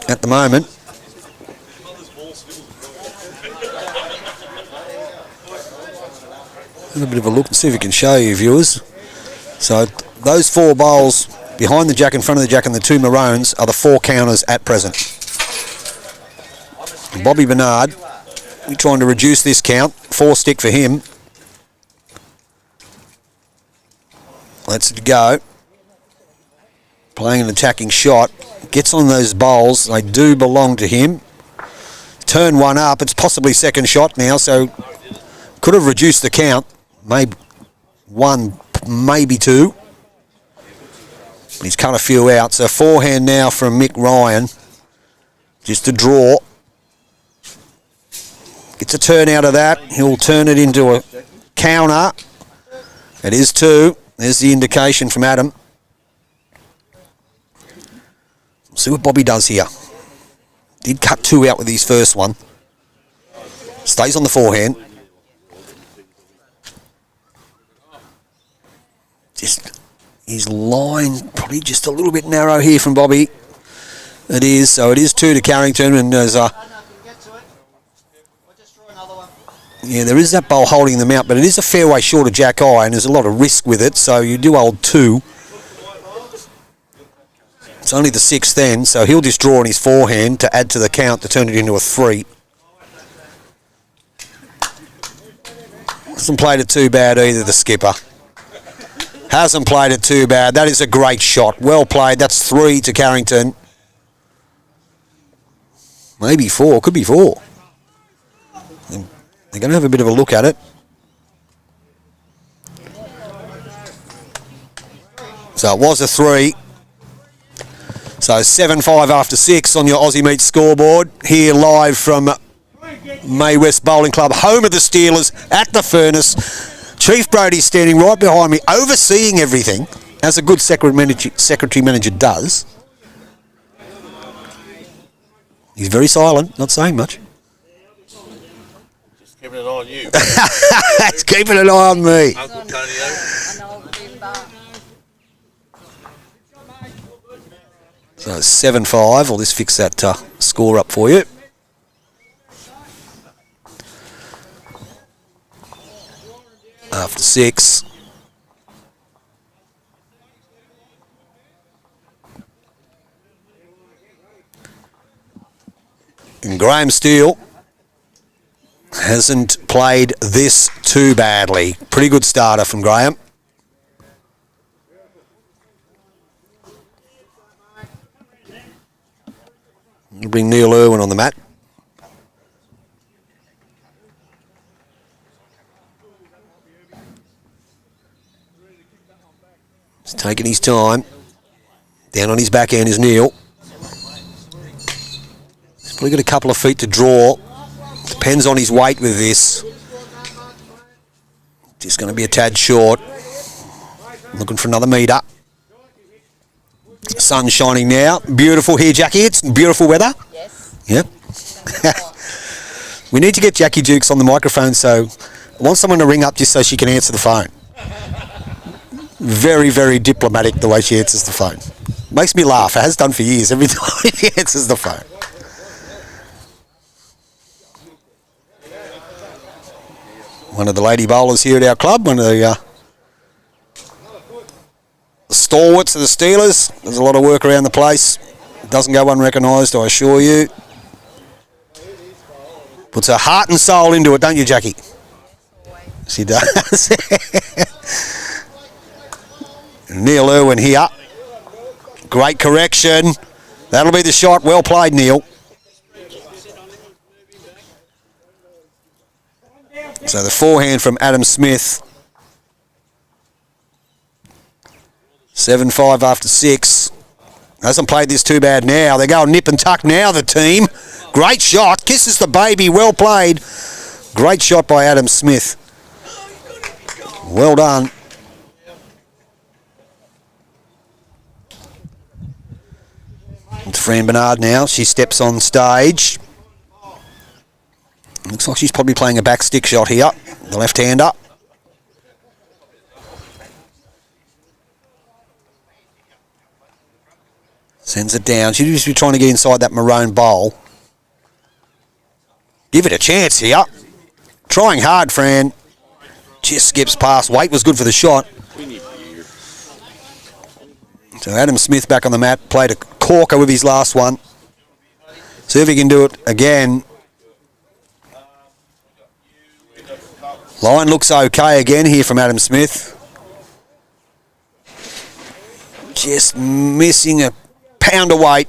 at the moment. A little bit of a look and see if we can show you, viewers. So those 4 bowls behind the jack, in front of the jack, and the 2 maroons are the 4 counters at present. Bobby Bernard, we're trying to reduce this count. 4 stick for him. Let's go. Playing an attacking shot. Gets on those bowls. They do belong to him. Turn one up. It's possibly second shot now, so could have reduced the count. Maybe 1, maybe 2. He's cut a few out. So forehand now from Mick Ryan. Just a draw. Gets a turn out of that. He'll turn it into a counter. It is 2. There's the indication from Adam. We'll see what Bobby does here. Did cut 2 out with his first one. Stays on the forehand. Just his line probably just a little bit narrow here from Bobby. It is. So it is 2 to Carrington, and there's yeah, there is that bowl holding them out, but it is a fair way short of Jack Eye, and there's a lot of risk with it, so you do hold 2. It's only the 6th then, so he'll just draw on his forehand to add to the count to turn it into a 3. Hasn't played it too bad either, the skipper. Hasn't played it too bad. That is a great shot. Well played. That's 3 to Carrington. Maybe 4. Could be 4. They're going to have a bit of a look at it. So it was a 3. So 7-5 after 6 on your Aussie Meet scoreboard. Here live from Maywest Bowling Club, home of the Steelers, at the Furnace. Chief Brody's standing right behind me, overseeing everything, as a good secretary manager does. He's very silent, not saying much. Just keeping an eye on you. He's keeping an eye on me. Uncle Tony. So 7-5. I'll just fix that score up for you. After 6. And Graham Steele hasn't played this too badly. Pretty good starter from Graham. We'll bring Neil Irwin on the mat. He's taking his time. Down on his back end is Neil. He's probably got a couple of feet to draw. Depends on his weight with this. Just going to be a tad short. Looking for another metre. Sun shining now. Beautiful here, Jackie. It's beautiful weather. Yes. Yep. We need to get Jackie Dukes on the microphone, so I want someone to ring up just so she can answer the phone. Very, very diplomatic the way she answers the phone. Makes me laugh. It has done for years every time she answers the phone. One of the lady bowlers here at our club, one of the stalwarts of the Steelers. There's a lot of work around the place. It doesn't go unrecognised, I assure you. Puts her heart and soul into it, don't you, Jackie? She does. Neil Irwin here. Great correction. That'll be the shot. Well played, Neil. So the forehand from Adam Smith. 7-5 after 6. Hasn't played this too bad now. They go nip and tuck now, the team. Great shot. Kisses the baby. Well played. Great shot by Adam Smith. Well done. It's Fran Bernard now. She steps on stage. Looks like she's probably playing a back stick shot here. The left-hander. Sends it down. She'd just be trying to get inside that maroon bowl. Give it a chance here. Trying hard, Fran. Just skips past. Weight was good for the shot. So Adam Smith back on the mat. Played a corker with his last one. See if he can do it again. Line looks okay again here from Adam Smith. Just missing a pound of weight.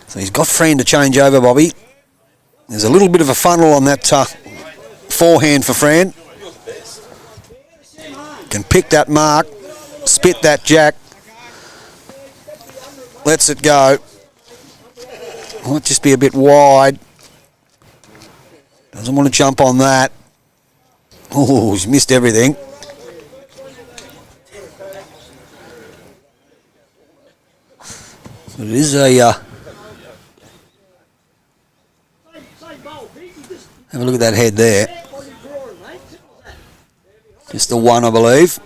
So he's got Fran to change over, Bobby. There's a little bit of a funnel on that forehand for Fran. Can pick that mark, spit that jack. Lets it go. Might just be a bit wide. Doesn't want to jump on that. Oh, he's missed everything. It is a... have a look at that head there. Just the one, I believe.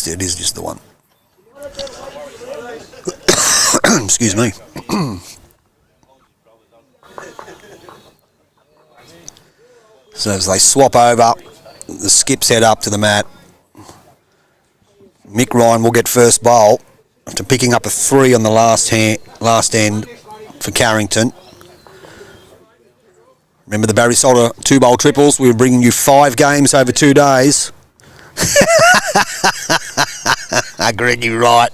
It is just the one. Excuse me. So as they swap over, the skips head up to the mat. Mick Ryan will get first bowl after picking up a 3 on the last end for Carrington. Remember the Barry Salter 2-bowl triples? We were bringing you 5 games over 2 days. Greggy Wright.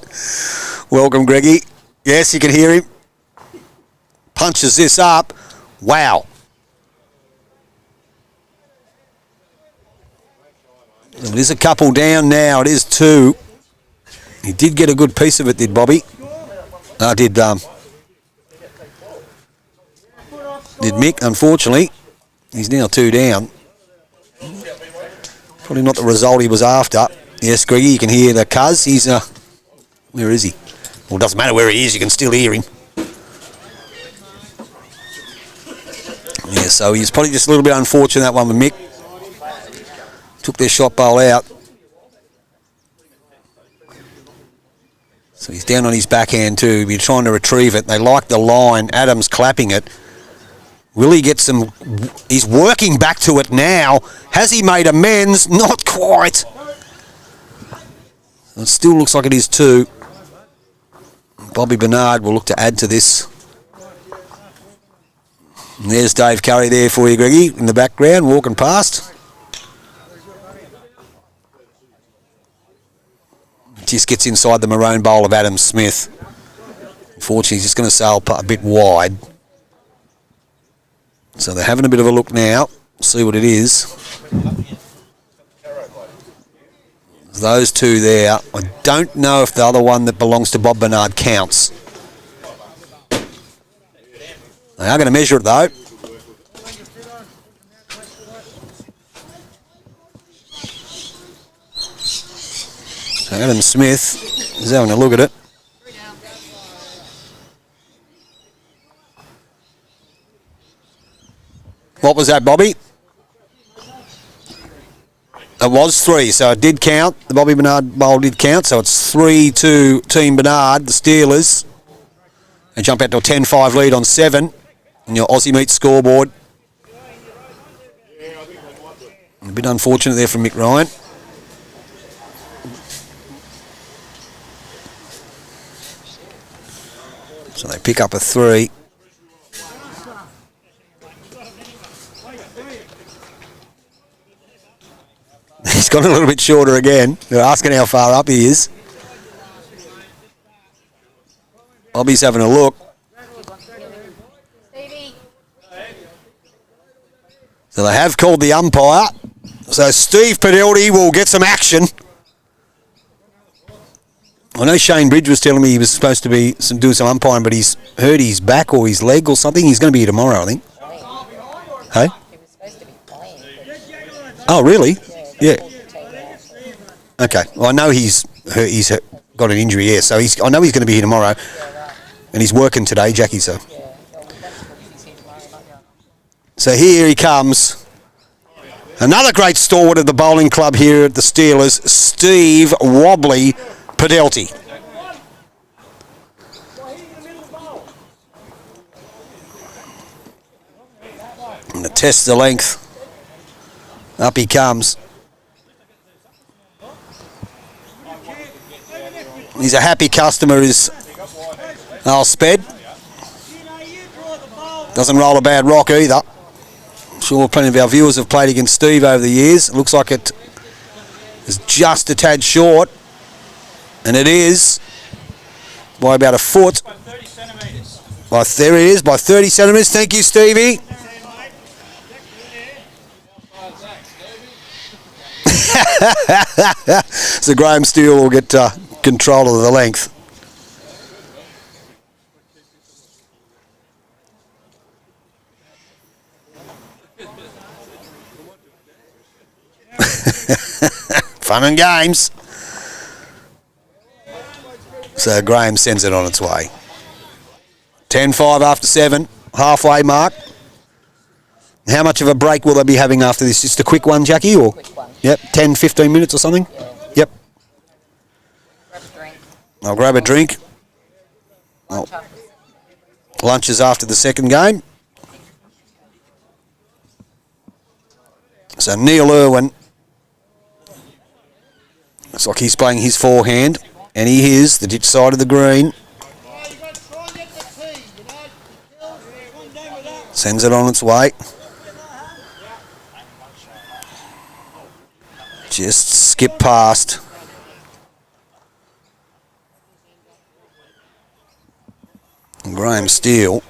Welcome, Greggy. Yes, you can hear him. Punches this up. Wow. It is a couple down now. It is 2. He did get a good piece of it, did Bobby? Did Mick, unfortunately. He's now 2 down. Probably not the result he was after. Yes, Greggy, you can hear the cuz. He's, where is he? Well, it doesn't matter where he is, you can still hear him. Yeah, so he's probably just a little bit unfortunate, that one with Mick. Took their shot bowl out. So he's down on his backhand too. He's trying to retrieve it. They like the line. Adams clapping it. Will he get some... He's working back to it now. Has he made amends? Not quite. It still looks like it is 2. Bobby Bernard will look to add to this. And there's Dave Curry there for you, Greggy, in the background, walking past. Just gets inside the maroon bowl of Adam Smith. Unfortunately, he's just going to sail a bit wide. So they're having a bit of a look now. See what it is. Those 2 there. I don't know if the other one that belongs to Bob Bernard counts. They are going to measure it though. So Adam Smith is having a look at it. What was that, Bobby? It was 3, so it did count. The Bobby Bernard bowl did count, so it's 3-2 Team Bernard, the Steelers. They jump out to a 10-5 lead on 7 on your Aussie Meat scoreboard. A bit unfortunate there from Mick Ryan. So they pick up a 3. He's gone a little bit shorter again. They're asking how far up he is. Bobby's having a look. So they have called the umpire. So Steve Pedelty will get some action. I know Shane Bridge was telling me he was supposed to be doing some umpiring, but he's hurt his back or his leg or something. He's going to be here tomorrow, I think. Hey? He was supposed to be playing. Oh, really? Yeah. Okay. Well, I know he's got an injury, yeah. So I know he's going to be here tomorrow. And he's working today, Jackie, so. So here he comes. Another great stalwart of the bowling club here at the Steelers, Steve Wobbly Pedelty. And to test the length. Up he comes. He's a happy customer, is Al Sped. Doesn't roll a bad rock either. I'm sure plenty of our viewers have played against Steve over the years. It looks like it is just a tad short. And it is by about a foot. By 30 centimetres. There it is, by 30 centimetres. Thank you, Stevie. So Graham Steele will get control of the length. Fun and games. So Graham sends it on its way. 10-5 after 7, halfway mark. How much of a break will they be having after this? Just a quick one, Jackie? Or? Quick one. Yep, 10, 15 minutes or something? Yeah. Yep. Grab a drink. I'll grab a drink. Lunch Lunch is after the second game. So Neil Irwin, looks like he's playing his forehand, and he is, the ditch side of the green. Sends it on its way. Just skip past. And Graham Steele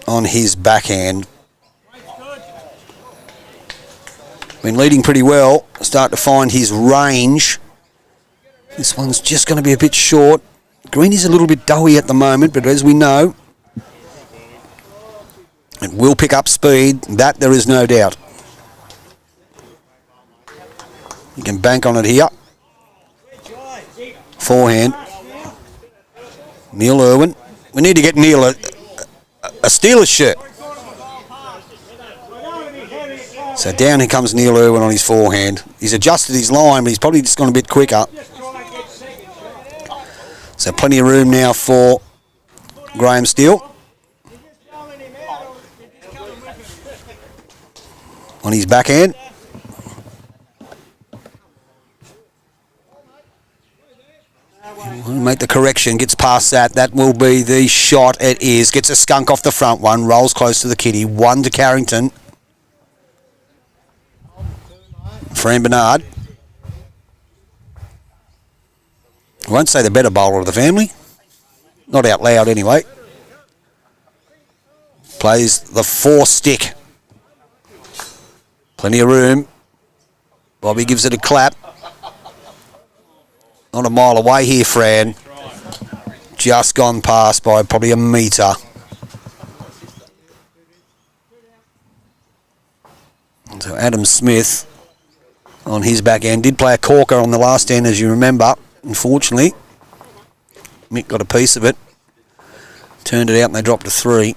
on his backhand. Been leading pretty well. Start to find his range. This one's just going to be a bit short. Green is a little bit doughy at the moment, but as we know, it will pick up speed. That there is no doubt. You can bank on it here. Forehand. Neil Irwin. We need to get Neil a Steelers shirt. So down here comes Neil Irwin on his forehand. He's adjusted his line, but he's probably just gone a bit quicker. So plenty of room now for Graham Steele. On his backhand. We'll make the correction, gets past that. That will be the shot. It is. Gets a skunk off the front one. Rolls close to the kitty. 1 to Carrington. Fran Bernard. I won't say the better bowler of the family. Not out loud anyway. Plays the 4-stick. Plenty of room. Bobby gives it a clap. Not a mile away here, Fran. Just gone past by probably a metre. So Adam Smith on his back end did play a corker on the last end, as you remember. Unfortunately, Mick got a piece of it. Turned it out and they dropped to 3.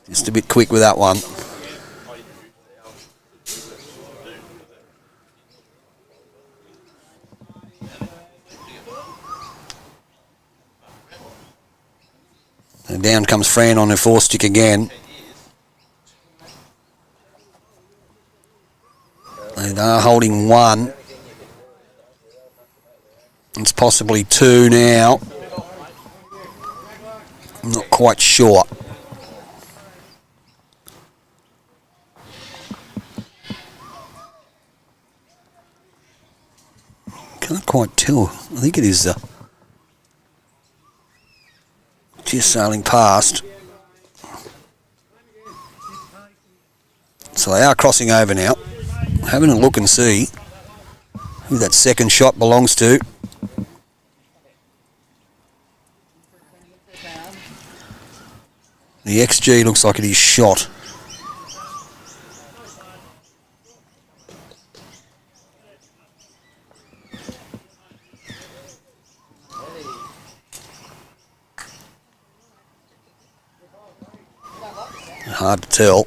Just a bit quick with that one. And down comes Fran on her 4-stick again. They are holding 1. It's possibly 2 now. I'm not quite sure. Can't quite tell. I think it is just sailing past. So they are crossing over now. Having a look and see who that second shot belongs to. The XG looks like it is shot. Hard to tell.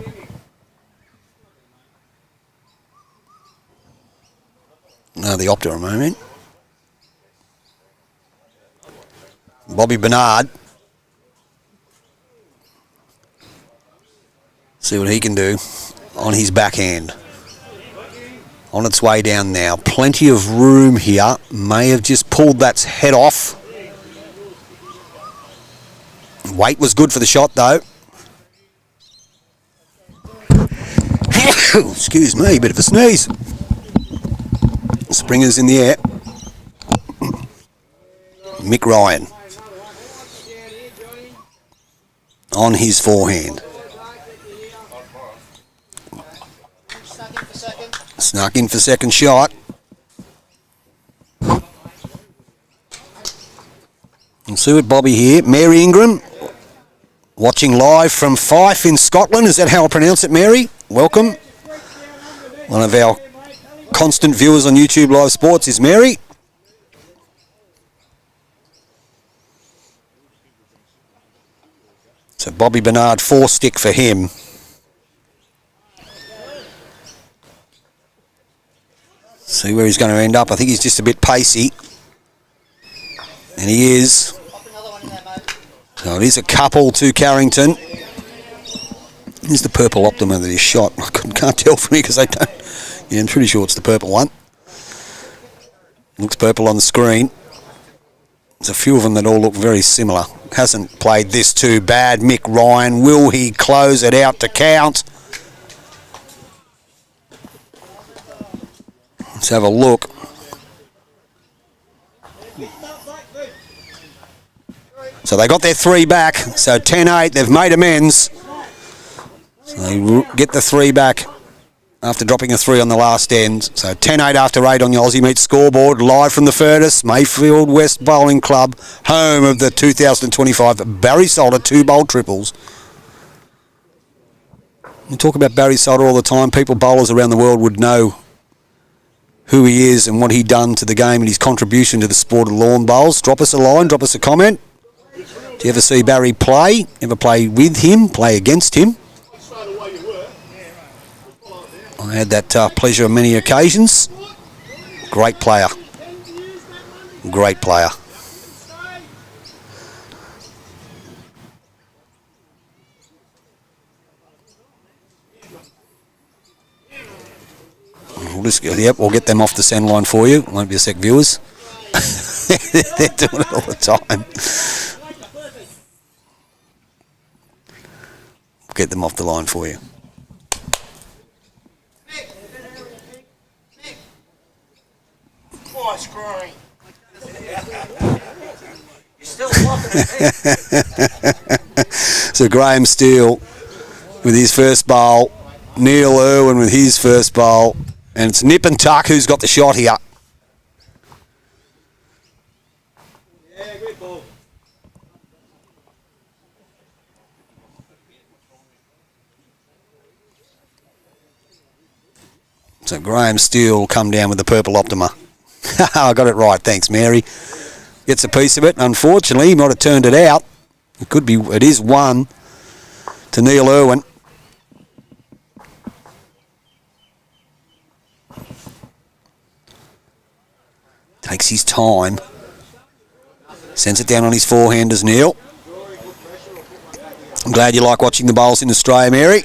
No, the opta a moment. Bobby Bernard. See what he can do on his backhand. On its way down now. Plenty of room here. May have just pulled that head off. Weight was good for the shot though. Excuse me, bit of a sneeze. Springer's in the air. Mick Ryan on his forehand. Snuck in for second shot. And see what Bobby here. Mary Ingram watching live from Fife in Scotland. Is that how I pronounce it, Mary? Welcome. One of our constant viewers on YouTube Live Sports is Mary. So Bobby Bernard, 4-stick for him. See where he's going to end up. I think he's just a bit pacey. And he is. So it is a couple to Carrington. Here's the purple Optima that is shot. I can't tell from here because I don't. Yeah, I'm pretty sure it's the purple one. Looks purple on the screen. There's a few of them that all look very similar. Hasn't played this too bad. Mick Ryan, will he close it out to count? Let's have a look. So they got their 3 back. So 10-8, they've made amends. So they get the 3 back after dropping a 3 on the last end. So 10-8 after 8 on the Aussie Meet scoreboard. Live from the furnace, Mayfield West Bowling Club, home of the 2025 Barry Solder 2-bowl triples. We talk about Barry Solder all the time. People, bowlers around the world would know who he is and what he done to the game and his contribution to the sport of lawn bowls. Drop us a line, drop us a comment. Do you ever see Barry play? Ever play with him, play against him? I had that pleasure on many occasions. Great player. Great player. We'll get them off the send line for you. Won't be a sec, viewers. They're doing it all the time. Get them off the line for you. So Graham Steele with his first bowl, Neil Irwin with his first bowl, and it's Nip and Tuck who's got the shot here. So Graham Steele will come down with the purple Optima. I got it right, thanks Mary. Gets a piece of it. Unfortunately, he might have turned it out. It could be. It is 1 to Neil Irwin. Takes his time. Sends it down on his forehanders, Neil. I'm glad you like watching the bowls in Australia, Mary.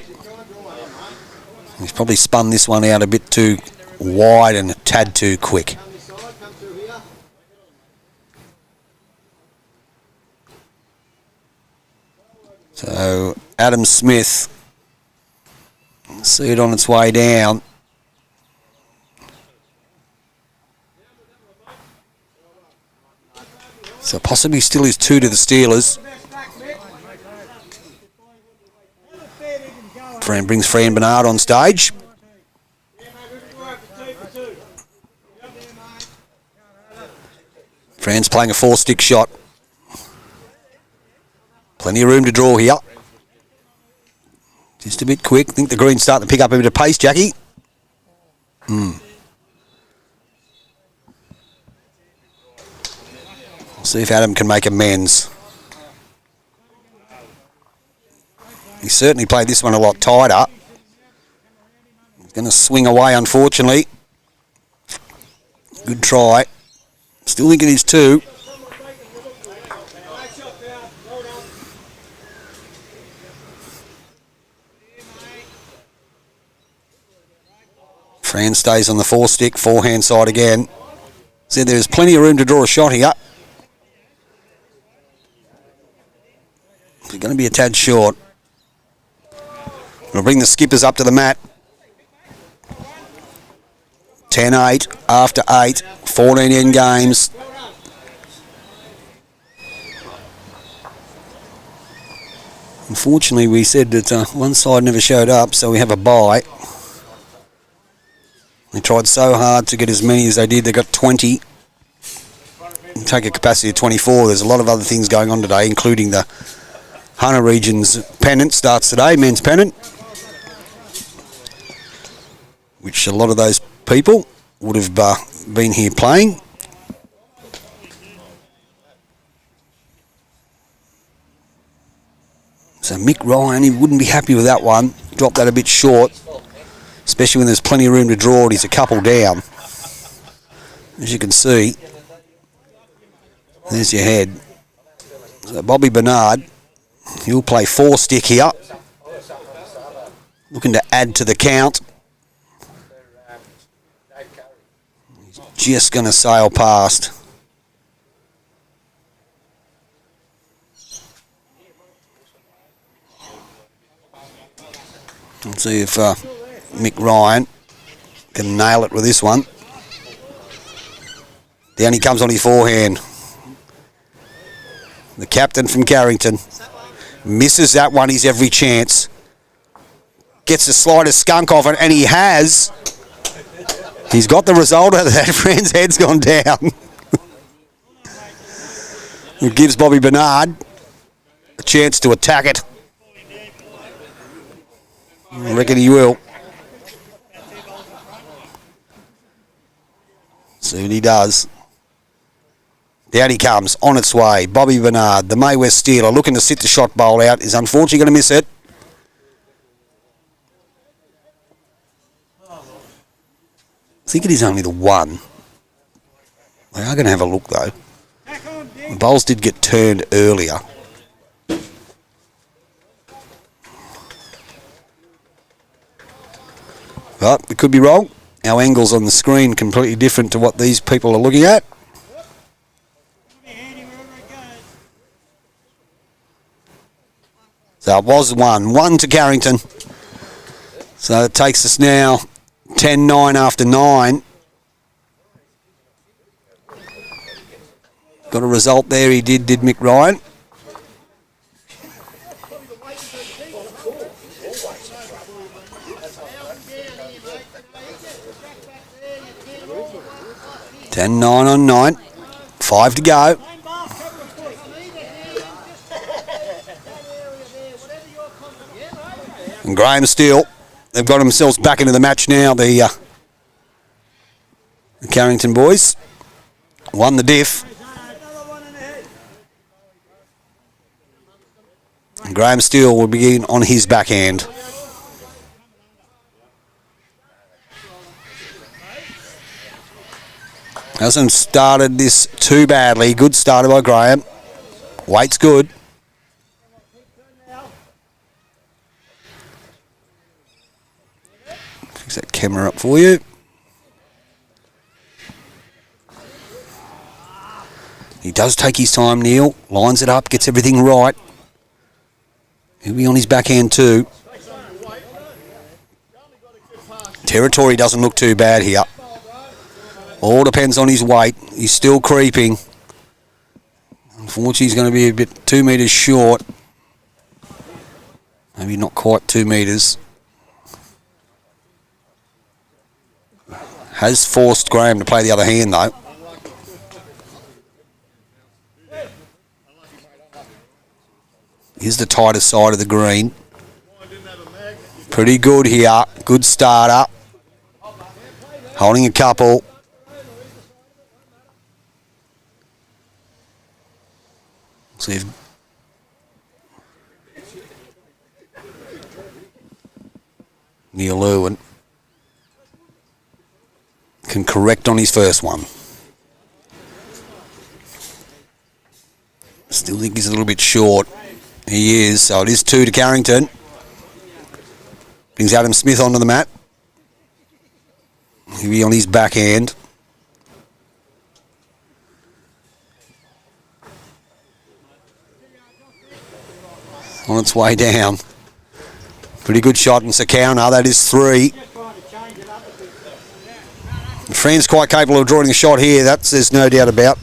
He's probably spun this one out a bit too wide and a tad too quick. So Adam Smith, see it on its way down. So possibly still is 2 to the Steelers. Brings Fran Bernard on stage. Fran's playing a 4-stick shot. Plenty of room to draw here. Just a bit quick. I think the green's starting to pick up a bit of pace, Jackie. We'll see if Adam can make amends. He certainly played this one a lot tighter. He's going to swing away, unfortunately. Good try. Still think it is 2. Fran stays on the 4-stick, forehand side again. So there's plenty of room to draw a shot here. It's going to be a tad short. We'll bring the skippers up to the mat. 10-8 after 8, 14 end games. Unfortunately, we said that one side never showed up, so we have a bye. They tried so hard to get as many as they did. They got 20. Take a capacity of 24. There's a lot of other things going on today, including the Hunter Region's pennant starts today, men's pennant, which a lot of those people would have been here playing. So Mick Ryan, he wouldn't be happy with that one. Dropped that a bit short, especially when there's plenty of room to draw it. He's a couple down. As you can see, there's your head. So Bobby Bernard, he'll play 4-stick here. Looking to add to the count. He's just going to sail past. Let's see if Mick Ryan can nail it with this one. Down he comes on his forehand. The captain from Carrington misses that one. He's every chance. Gets the slightest skunk off it, and he has. He's got the result of that. Friend's head's gone down. It gives Bobby Bernard a chance to attack it. I reckon he will. See what he does. Down he comes, on its way. Bobby Bernard, the Maywest Steeler, looking to sit the shot bowl out, is unfortunately going to miss it. I think it is only the one. We are going to have a look though. The bowls did get turned earlier. But we could be wrong. Our angles on the screen completely different to what these people are looking at. So it was 1 to Carrington. So it takes us now 10-9 after 9. Got a result there, he did Mick Ryan. Ten, 9 on 9. 5 to go. And Graham Steele, they've got themselves back into the match now, the Carrington boys. Won the diff. And Graham Steele will begin on his backhand. Hasn't started this too badly. Good starter by Graham. Weight's good. Fix that camera up for you. He does take his time, Neil. Lines it up, gets everything right. He'll be on his backhand too. Territory doesn't look too bad here. All depends on his weight. He's still creeping. Unfortunately, he's going to be a bit 2 metres short. Maybe not quite 2 metres. Has forced Graham to play the other hand though. Here's the tightest side of the green. Pretty good here. Good starter. Holding a couple. See if Neil Irwin can correct on his first one. Still think he's a little bit short. He is, so it is 2 to Carrington. Brings Adam Smith onto the mat. He'll be on his backhand. On its way down. Pretty good shot in Sakana. That is 3. Fran's quite capable of drawing a shot here. There's no doubt about.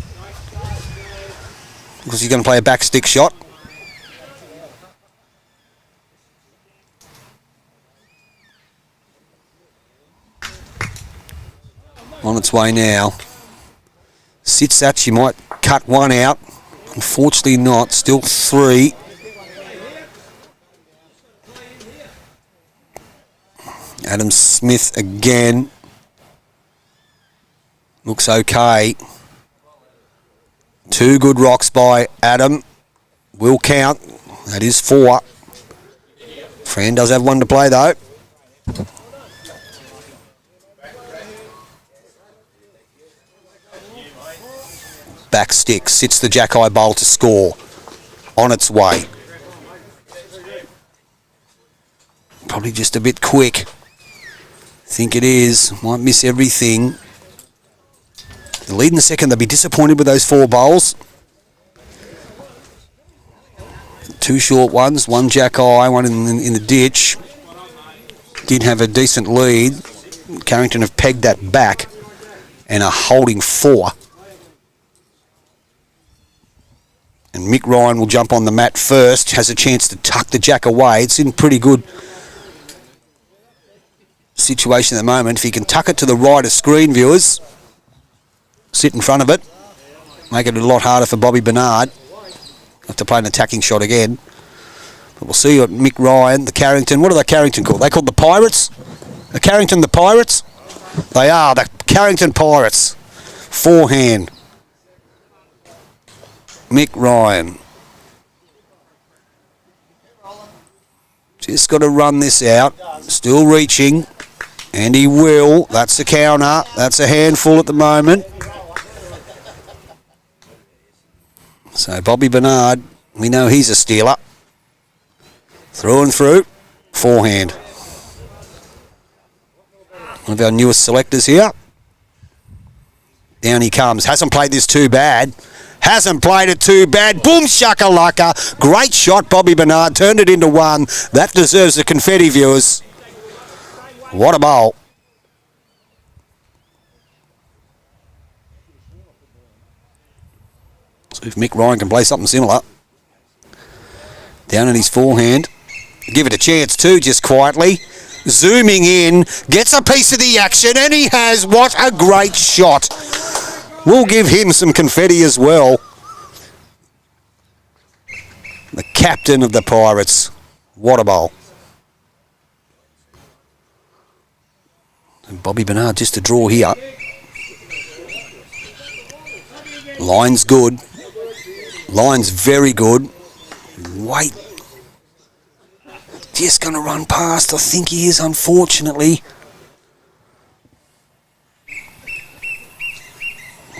Because he's going to play a back stick shot. On its way now. Sits that. She might cut one out. Unfortunately not. Still 3. Adam Smith again. Looks okay. 2 good rocks by Adam. Will count. That is 4. Fran does have one to play though. Back stick. Sits the Jack-Eye bowl to score. On its way. Probably just a bit quick. Think it is. Might miss everything. The lead in the second, they'll be disappointed with those 4 bowls. 2 short ones, 1 jack eye, 1 in the ditch. Did have a decent lead. Carrington have pegged that back and are holding 4. And Mick Ryan will jump on the mat first, has a chance to tuck the jack away. It's in pretty good situation at the moment. If he can tuck it to the right of screen, viewers, sit in front of it, make it a lot harder for Bobby Bernard. Have to play an attacking shot again. But we'll see what Mick Ryan, the Carrington, what are the Carrington called? They called the Pirates? The Carrington the Pirates? They are, the Carrington Pirates. Forehand. Mick Ryan. Just got to run this out. Still reaching. And he will. That's the counter. That's a handful at the moment. So Bobby Bernard, we know he's a stealer. Through and through. Forehand. One of our newest selectors here. Down he comes. Hasn't played this too bad. Hasn't played it too bad. Boom shakalaka. Great shot, Bobby Bernard. Turned it into 1. That deserves the confetti, viewers. What a bowl. So if Mick Ryan can play something similar. Down in his forehand. Give it a chance too, just quietly. Zooming in. Gets a piece of the action, and he has. What a great shot. We'll give him some confetti as well. The captain of the Pirates. What a bowl. And Bobby Bernard just a draw here. Line's good. Line's very good. Wait. Just going to run past. I think he is, unfortunately.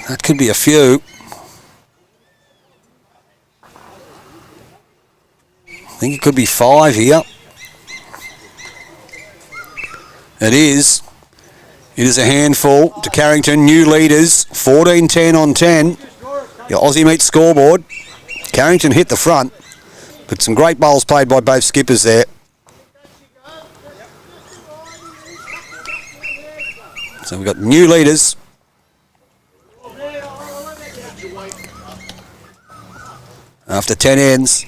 That could be a few. I think it could be 5 here. It is. It is a handful to Carrington. New leaders. 14-10 on 10. Your Aussie Meat scoreboard. Carrington hit the front. But some great bowls played by both skippers there. So we've got new leaders. After 10 ends.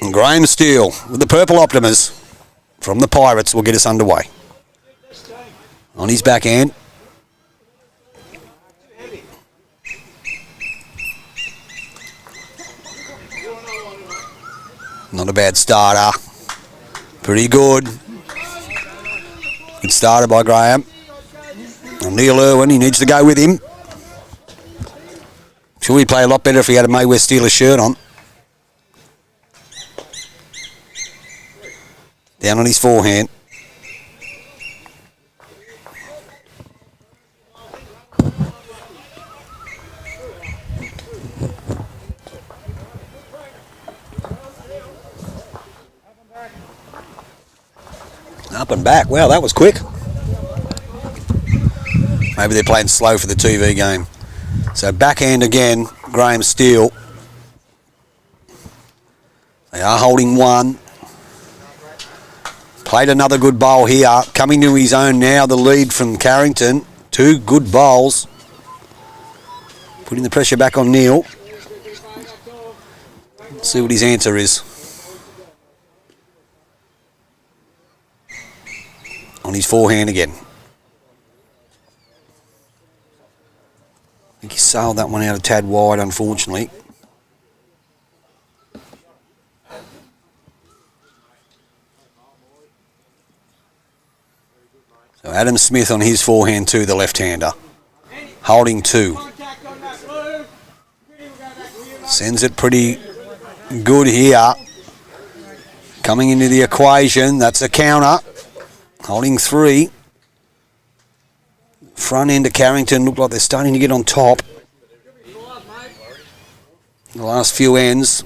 And Graham Steele with the Purple Optimus from the Pirates will get us underway. On his backhand. Not a bad starter. Pretty good. Good starter by Graham. And Neil Irwin, he needs to go with him. Sure he'd play a lot better if he had a Maywest Steelers shirt on. Down on his forehand. Up and back. Wow, that was quick. Maybe they're playing slow for the TV game. So backhand again, Graham Steele. They are holding 1. Played another good bowl here. Coming to his own now, the lead from Carrington. 2 good bowls. Putting the pressure back on Neil. Let's see what his answer is. On his forehand again. I think he sailed that one out a tad wide, unfortunately. So Adam Smith on his forehand too, the left-hander. Holding 2. Sends it pretty good here. Coming into the equation, that's a counter. Holding 3. Front end of Carrington look like they're starting to get on top. The last few ends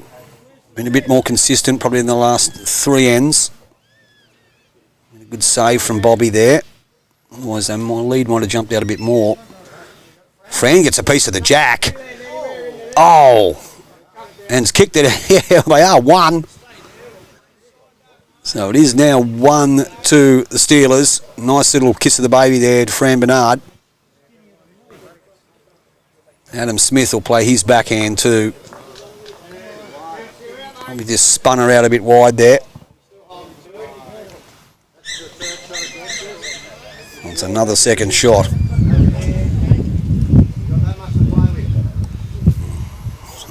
been a bit more consistent, probably in the last 3 ends. A good save from Bobby there. Otherwise, my lead might have jumped out a bit more. Fran gets a piece of the jack. Oh! And it's kicked it. Yeah, they are 1. So it is now 1 to the Steelers. Nice little kiss of the baby there to Fran Bernard. Adam Smith will play his backhand too. Probably just spun her out a bit wide there. It's another second shot.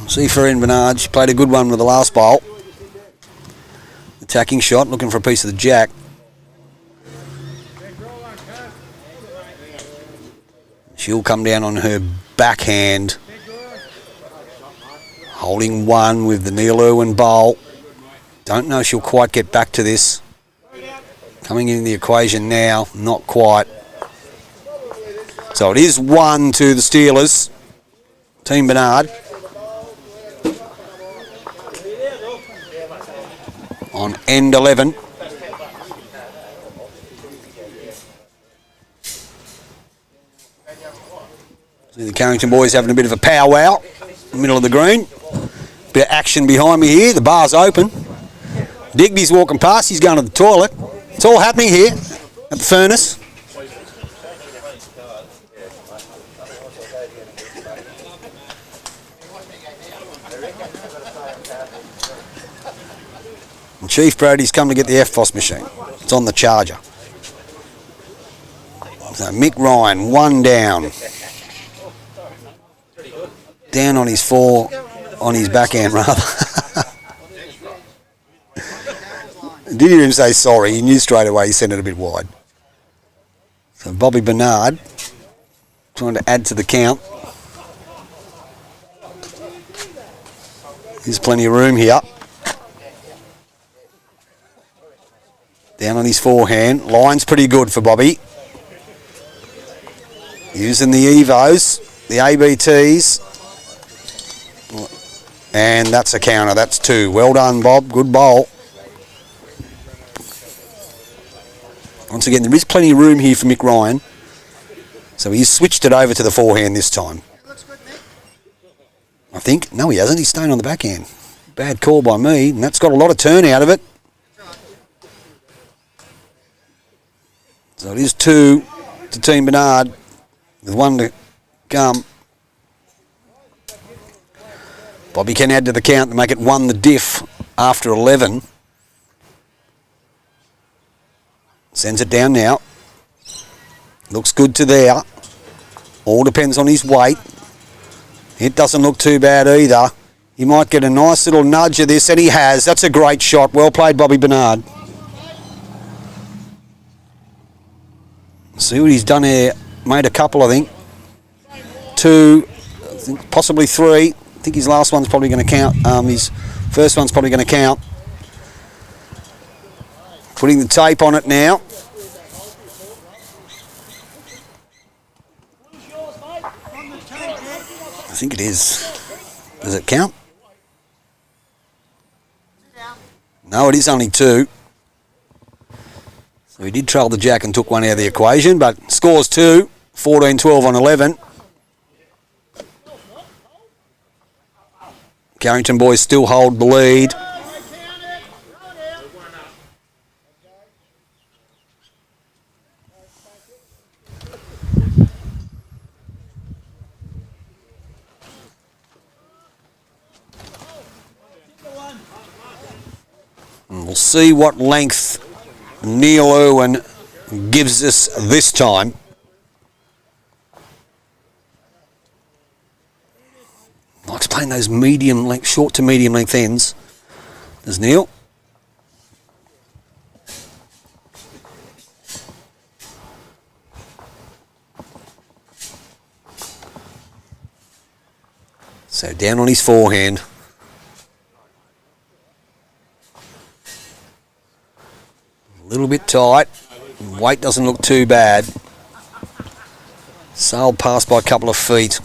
See Fran Bernard, she played a good one with the last bowl. Attacking shot, looking for a piece of the jack. She'll come down on her backhand. Holding 1 with the Neil Irwin bowl. Don't know if she'll quite get back to this. Coming in the equation now, not quite. So it is 1 to the Steelers. Team Bernard. On end 11. See the Carrington boys having a bit of a powwow in the middle of the green. Bit of action behind me here. The bar's open. Digby's walking past. He's going to the toilet. It's all happening here at the furnace. And Chief Brody's come to get the FFOS machine. It's on the charger. So Mick Ryan, 1 down. Down on his 4, on his backhand rather. Didn't even say sorry, he knew straight away he sent it a bit wide. So Bobby Bernard trying to add to the count. There's plenty of room here. Down on his forehand. Line's pretty good for Bobby. Using the Evos, the ABTs. And that's a counter, that's 2. Well done, Bob, good bowl. Once again, there is plenty of room here for Mick Ryan. So he's switched it over to the forehand this time. I think. No, he hasn't. He's staying on the backhand. Bad call by me, and that's got a lot of turn out of it. So it is 2 to Team Bernard with 1 to come. Bobby can add to the count to make it 1 the diff after 11. Sends it down now. Looks good to there. All depends on his weight. It doesn't look too bad either. He might get a nice little nudge of this, and he has. That's a great shot. Well played, Bobby Bernard. See what he's done here. Made a couple, I think. 2, I think possibly 3. I think his last one's probably going to count. His first one's probably going to count. Putting the tape on it now. I think it is. Does it count? No, it is only 2. So he did trail the jack and took 1 out of the equation, but scores 2, 14-12 on 11. Carrington boys still hold the lead. And we'll see what length Neil Irwin gives us this time. Likes playing those medium length, short to medium length ends. There's Neil. So down on his forehand. A little bit tight. Weight doesn't look too bad. Sailed past by a couple of feet.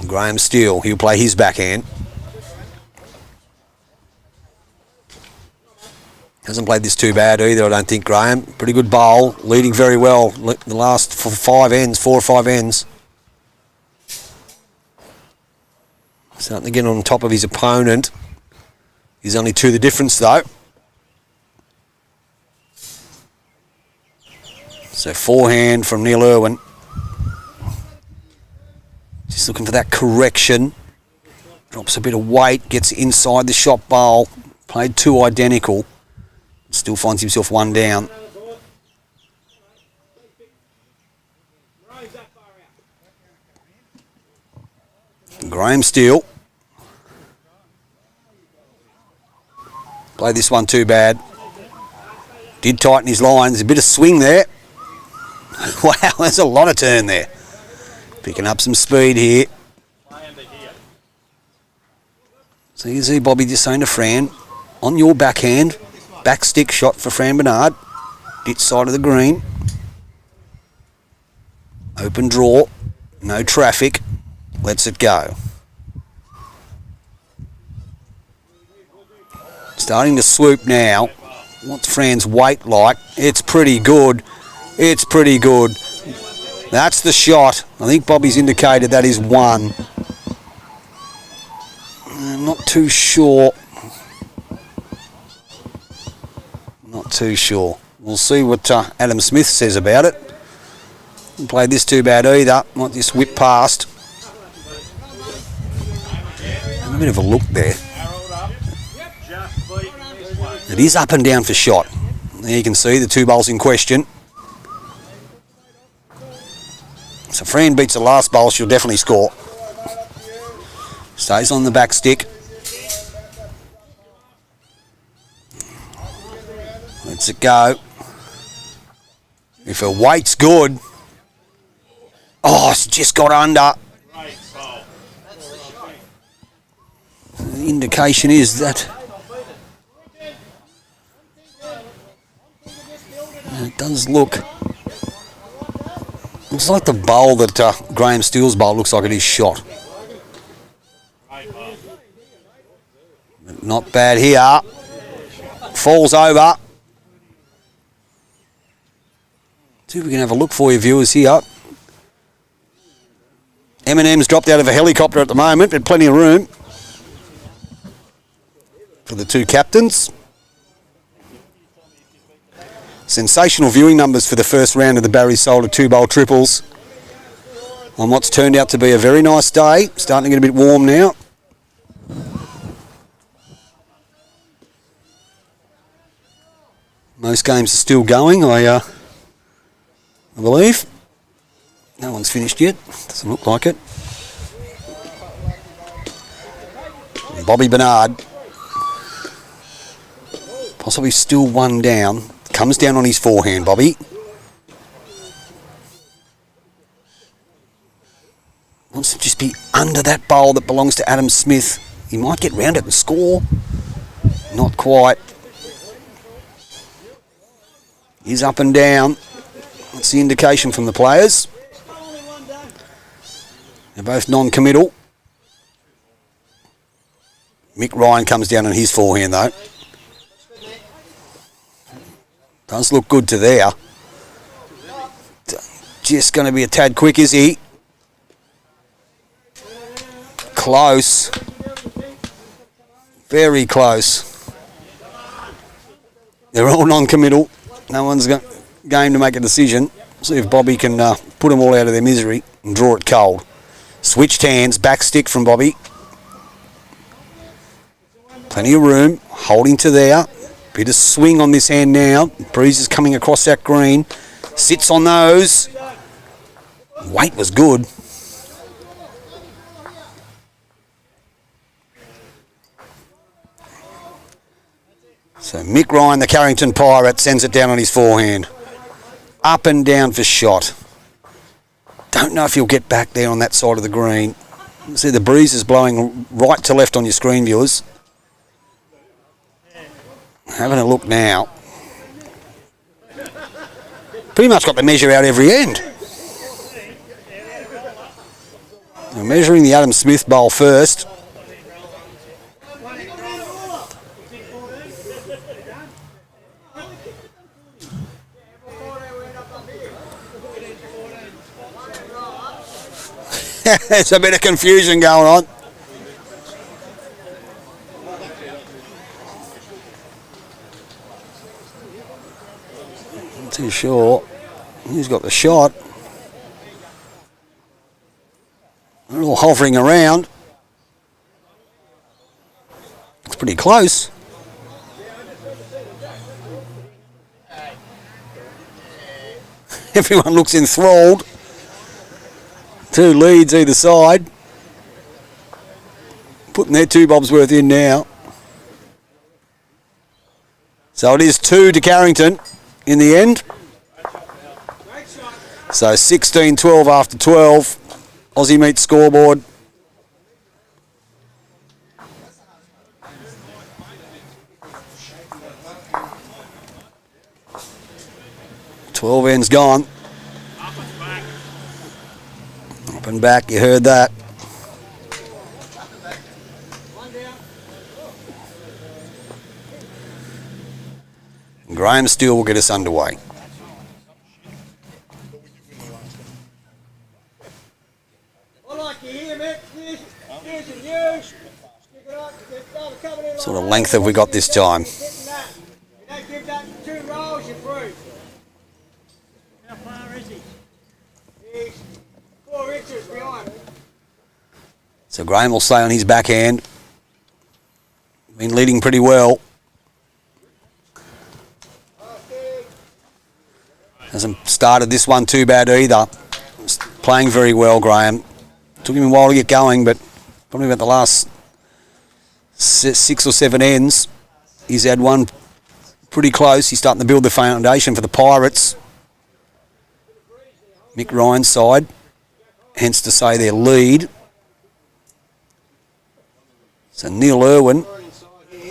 Graham Steele, he'll play his backhand. Hasn't played this too bad either, I don't think, Graham. Pretty good bowl, leading very well the last 4 or 5 ends. Starting to get on top of his opponent. He's only 2 the difference though. So forehand from Neil Irwin. Just looking for that correction. Drops a bit of weight, gets inside the shot bowl. Played 2 identical. Still finds himself 1 down. Graham Steele. Played this one too bad. Did tighten his lines. A bit of swing there. Wow, there's a lot of turn there. Picking up some speed here. So you see Bobby just saying to Fran, on your backhand, back stick shot for Fran Bernard. Ditch side of the green. Open draw. No traffic. Lets it go. Starting to swoop now. What's Fran's weight like? It's pretty good. It's pretty good. That's the shot. I think Bobby's indicated that is 1. I'm not too sure. Not too sure. We'll see what Adam Smith says about it. Didn't play this too bad either. Might just whip past. Have a bit of a look there. It is up and down for shot. There you can see the 2 bowls in question. So Fran beats the last bowl, she'll definitely score. Stays on the back stick. Lets it go. If her weight's good. Oh, it's just got under. The indication is that it does look. Looks like the bowl that Graham Steele's bowl looks like it is shot. Not bad here. Falls over. See if we can have a look for you, viewers, here. Eminem's dropped out of a helicopter at the moment, but plenty of room for the 2 captains. Sensational viewing numbers for the first round of the Barry Solder 2-bowl triples on what's turned out to be a very nice day. Starting to get a bit warm now. Most games are still going, I believe. No one's finished yet. Doesn't look like it. Bobby Bernard. Possibly still 1 down. Comes down on his forehand, Bobby. Wants to just be under that bowl that belongs to Adam Smith. He might get round it and score. Not quite. He's up and down. That's the indication from the players. They're both non-committal. Mick Ryan comes down on his forehand though. Does look good to there. Just going to be a tad quick, is he? Close. Very close. They're all non-committal. No one's game to make a decision. See if Bobby can put them all out of their misery and draw it cold. Switched hands, back stick from Bobby. Plenty of room, holding to there. Bit of swing on this hand now. Breeze is coming across that green. Sits on those. Weight was good. So Mick Ryan, the Carrington Pirate, sends it down on his forehand. Up and down for shot. Don't know if he'll get back there on that side of the green. See the breeze is blowing right to left on your screen, viewers. Having a look now. Pretty much got the measure out every end. We're measuring the Adam Smith bowl first. There's a bit of confusion going on. Not too sure who's got the shot. They're all hovering around. It's pretty close. Everyone looks enthralled. 2 leads either side. Putting their 2 bobs worth in now. So it is 2 to Carrington in the end. So 16-12 after 12. Aussie meets scoreboard. Twelve ends gone. Up and back, you heard that. Graham Steele will get us underway. What sort of length have we got this time? So Graham will stay on his backhand. Been leading pretty well. Hasn't started this one too bad either. Playing very well, Graham. Took him a while to get going, but probably about the last 6 or 7 ends, he's had one pretty close. He's starting to build the foundation for the Pirates. Mick Ryan's side, hence to say their lead. So Neil Irwin,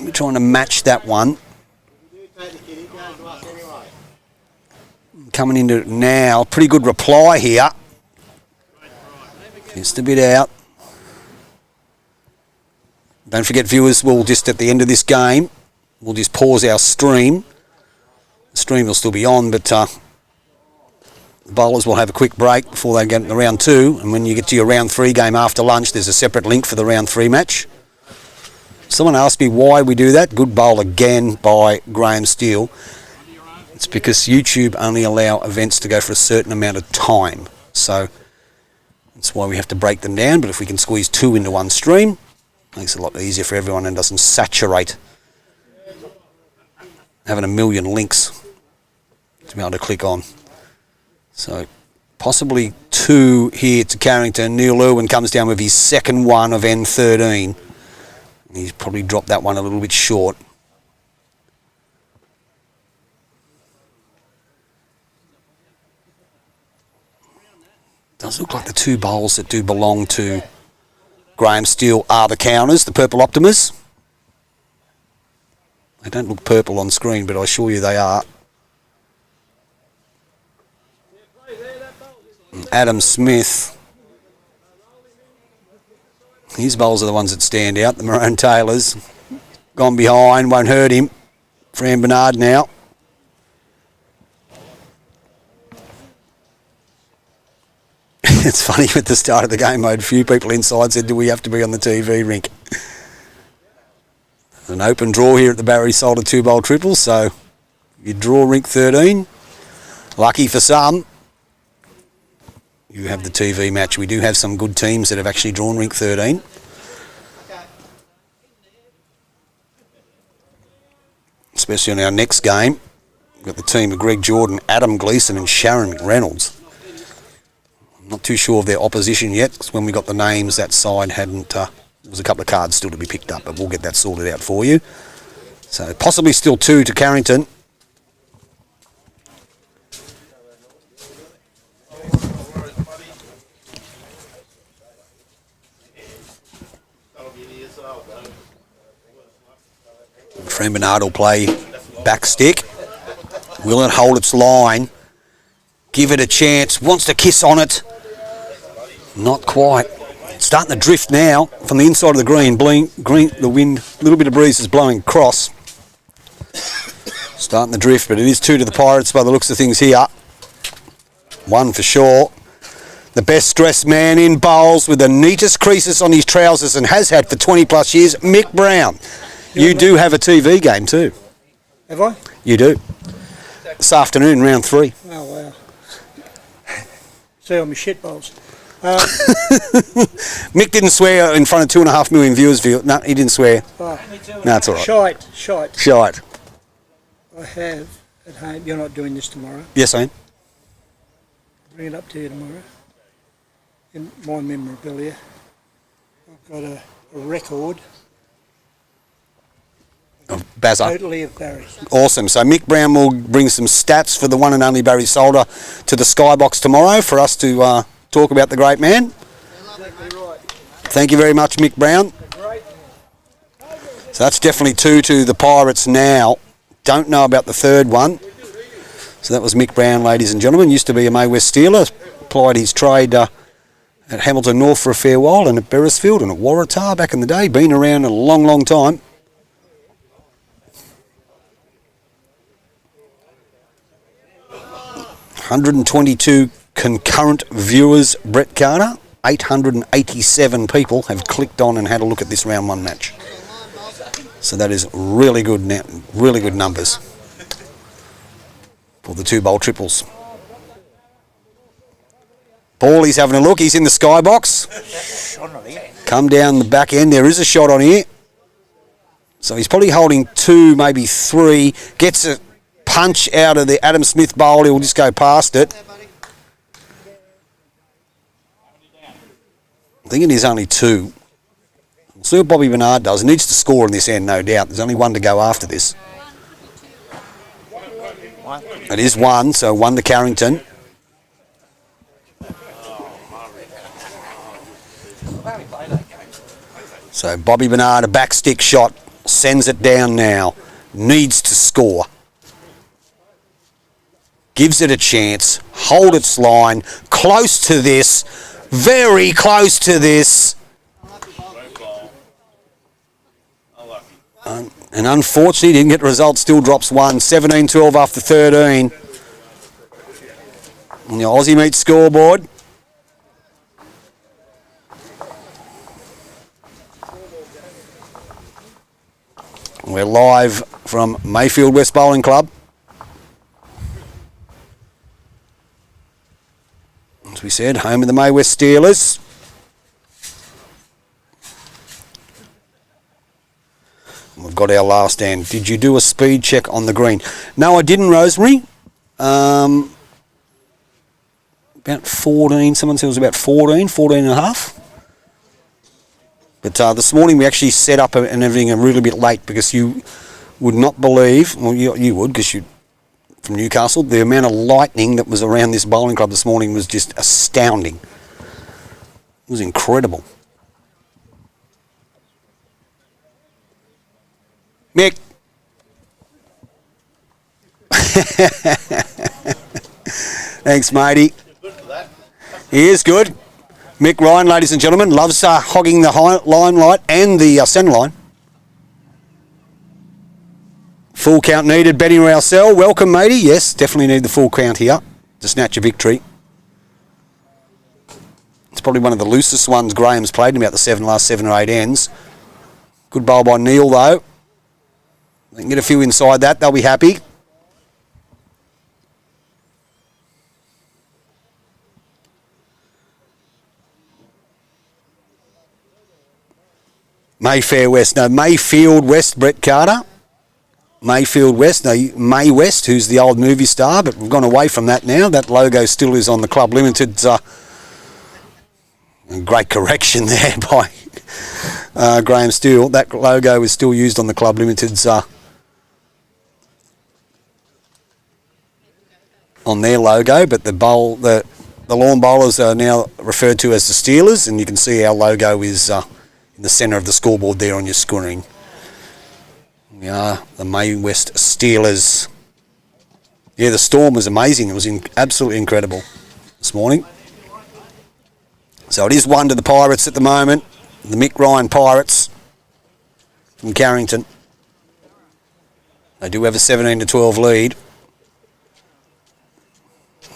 we're trying to match that one. Coming into it now, pretty good reply here. Just a bit out. Don't forget, viewers, we'll just at the end of this game, we'll just pause our stream. The stream will still be on, but the bowlers will have a quick break before they get into round 2. And when you get to your round 3 game after lunch, there's a separate link for the round 3 match. Someone asked me why we do that. Good bowl again by Graham Steele. It's because YouTube only allow events to go for a certain amount of time. So that's why we have to break them down. But if we can squeeze 2 into one stream, it makes it a lot easier for everyone and doesn't saturate having a million links to be able to click on. So possibly 2 here to Carrington. Neil Irwin comes down with his second one of N13. He's probably dropped that one a little bit short. Does look like the 2 bowls that do belong to Graham Steele are the counters, the Purple Optimas. They don't look purple on screen, but I assure you they are. Adam Smith. His bowls are the ones that stand out. The Maroon Taylors. Gone behind, won't hurt him. Fran Bernard now. It's funny, at the start of the game, I had a few people inside said, do we have to be on the TV rink? There's an open draw here at the Barry Solder 2-bowl triple, so you draw rink 13. Lucky for some, you have the TV match. We do have some good teams that have actually drawn rink 13. Especially in our next game, we've got the team of Greg Jordan, Adam Gleeson and Sharon McReynolds. I'm not too sure of their opposition yet, because when we got the names, that side hadn't... there was a couple of cards still to be picked up, but we'll get that sorted out for you. So possibly still 2 to Carrington. Friend Bernard will play back stick. Will it hold its line? Give it a chance. Wants to kiss on it. Not quite. It's starting to drift now from the inside of the green. The wind, a little bit of breeze is blowing across. Starting to drift, but it is 2 to the Pirates by the looks of things here. 1 for sure. The best dressed man in bowls with the neatest creases on his trousers and has had for 20 plus years, Mick Brown. You do have a TV game too. Have I? You do. This afternoon, round 3. Oh, wow. See on my shit bowls. Mick didn't swear in front of 2.5 million viewers. No, he didn't swear. Oh, No, it's all right. Shite. Shite. I have at home. You're not doing this tomorrow. Yes, I am. Bring it up to you tomorrow. In my memorabilia, I've got a record. Bazza. Totally of Barry. Awesome. So Mick Brown will bring some stats for the one and only Barry Solder to the Skybox tomorrow for us to talk about the great man. Exactly right. Thank you very much, Mick Brown. So that's definitely 2 to the Pirates now. Don't know about the third one. So that was Mick Brown, ladies and gentlemen. Used to be a Maywest Steeler. Applied his trade at Hamilton North for a fair while and at Beresfield and at Waratah back in the day. Been around a long, long time. $122 concurrent viewers, Brett Carter. 887 people have clicked on and had a look at this round 1 match. So that is really good numbers for the 2-bowl triples. Paulie's having a look. He's in the Skybox. Come down the back end. There is a shot on here. So he's probably holding 2, maybe 3. Gets a punch out of the Adam Smith bowl. He'll just go past it. I think it is only 2. We'll see what Bobby Bernard does. He needs to score in this end, no doubt. There's only 1 to go after this. It is 1, so 1 to Carrington. So Bobby Bernard, a back stick shot, sends it down now. Needs to score. Gives it a chance. Hold its line. Close to this. Very close to this. And unfortunately, didn't get the result. Still drops 1. 17-12 after 13. On the Aussie Meat scoreboard. We're live from Mayfield West Bowling Club. As we said, home of the Maywest Steelers. We've got our last end. Did you do a speed check on the green? No, I didn't, Rosemary. About 14. Someone said it was about 14 and a half. But this morning we actually set up and everything a little bit late because you would not believe, well you would because you from Newcastle, the amount of lightning that was around this bowling club this morning was just astounding. It was incredible. Mick. Thanks, matey. He is good. Mick Ryan, ladies and gentlemen, loves hogging the limelight and the centre line. Full count needed, Benny Rousell. Welcome, matey. Yes, definitely need the full count here to snatch a victory. It's probably one of the loosest ones Graham's played in about the last 7 or 8 ends. Good bowl by Neil, though. They can get a few inside that, they'll be happy. Mayfield West, Brett Carter. Mayfield West, no, Maywest, who's the old movie star, but we've gone away from that now. That logo still is on the Club Limited. Great correction there by Graham Steele. That logo is still used on the Club Limited's on their logo, but the lawn bowlers are now referred to as the Steelers, and you can see our logo is in the centre of the scoreboard there on your screen. We are the Maywest Steelers. Yeah, the storm was amazing. It was absolutely incredible this morning. So it is 1 to the Pirates at the moment. The Mick Ryan Pirates from Carrington. They do have a 17 to 12 lead.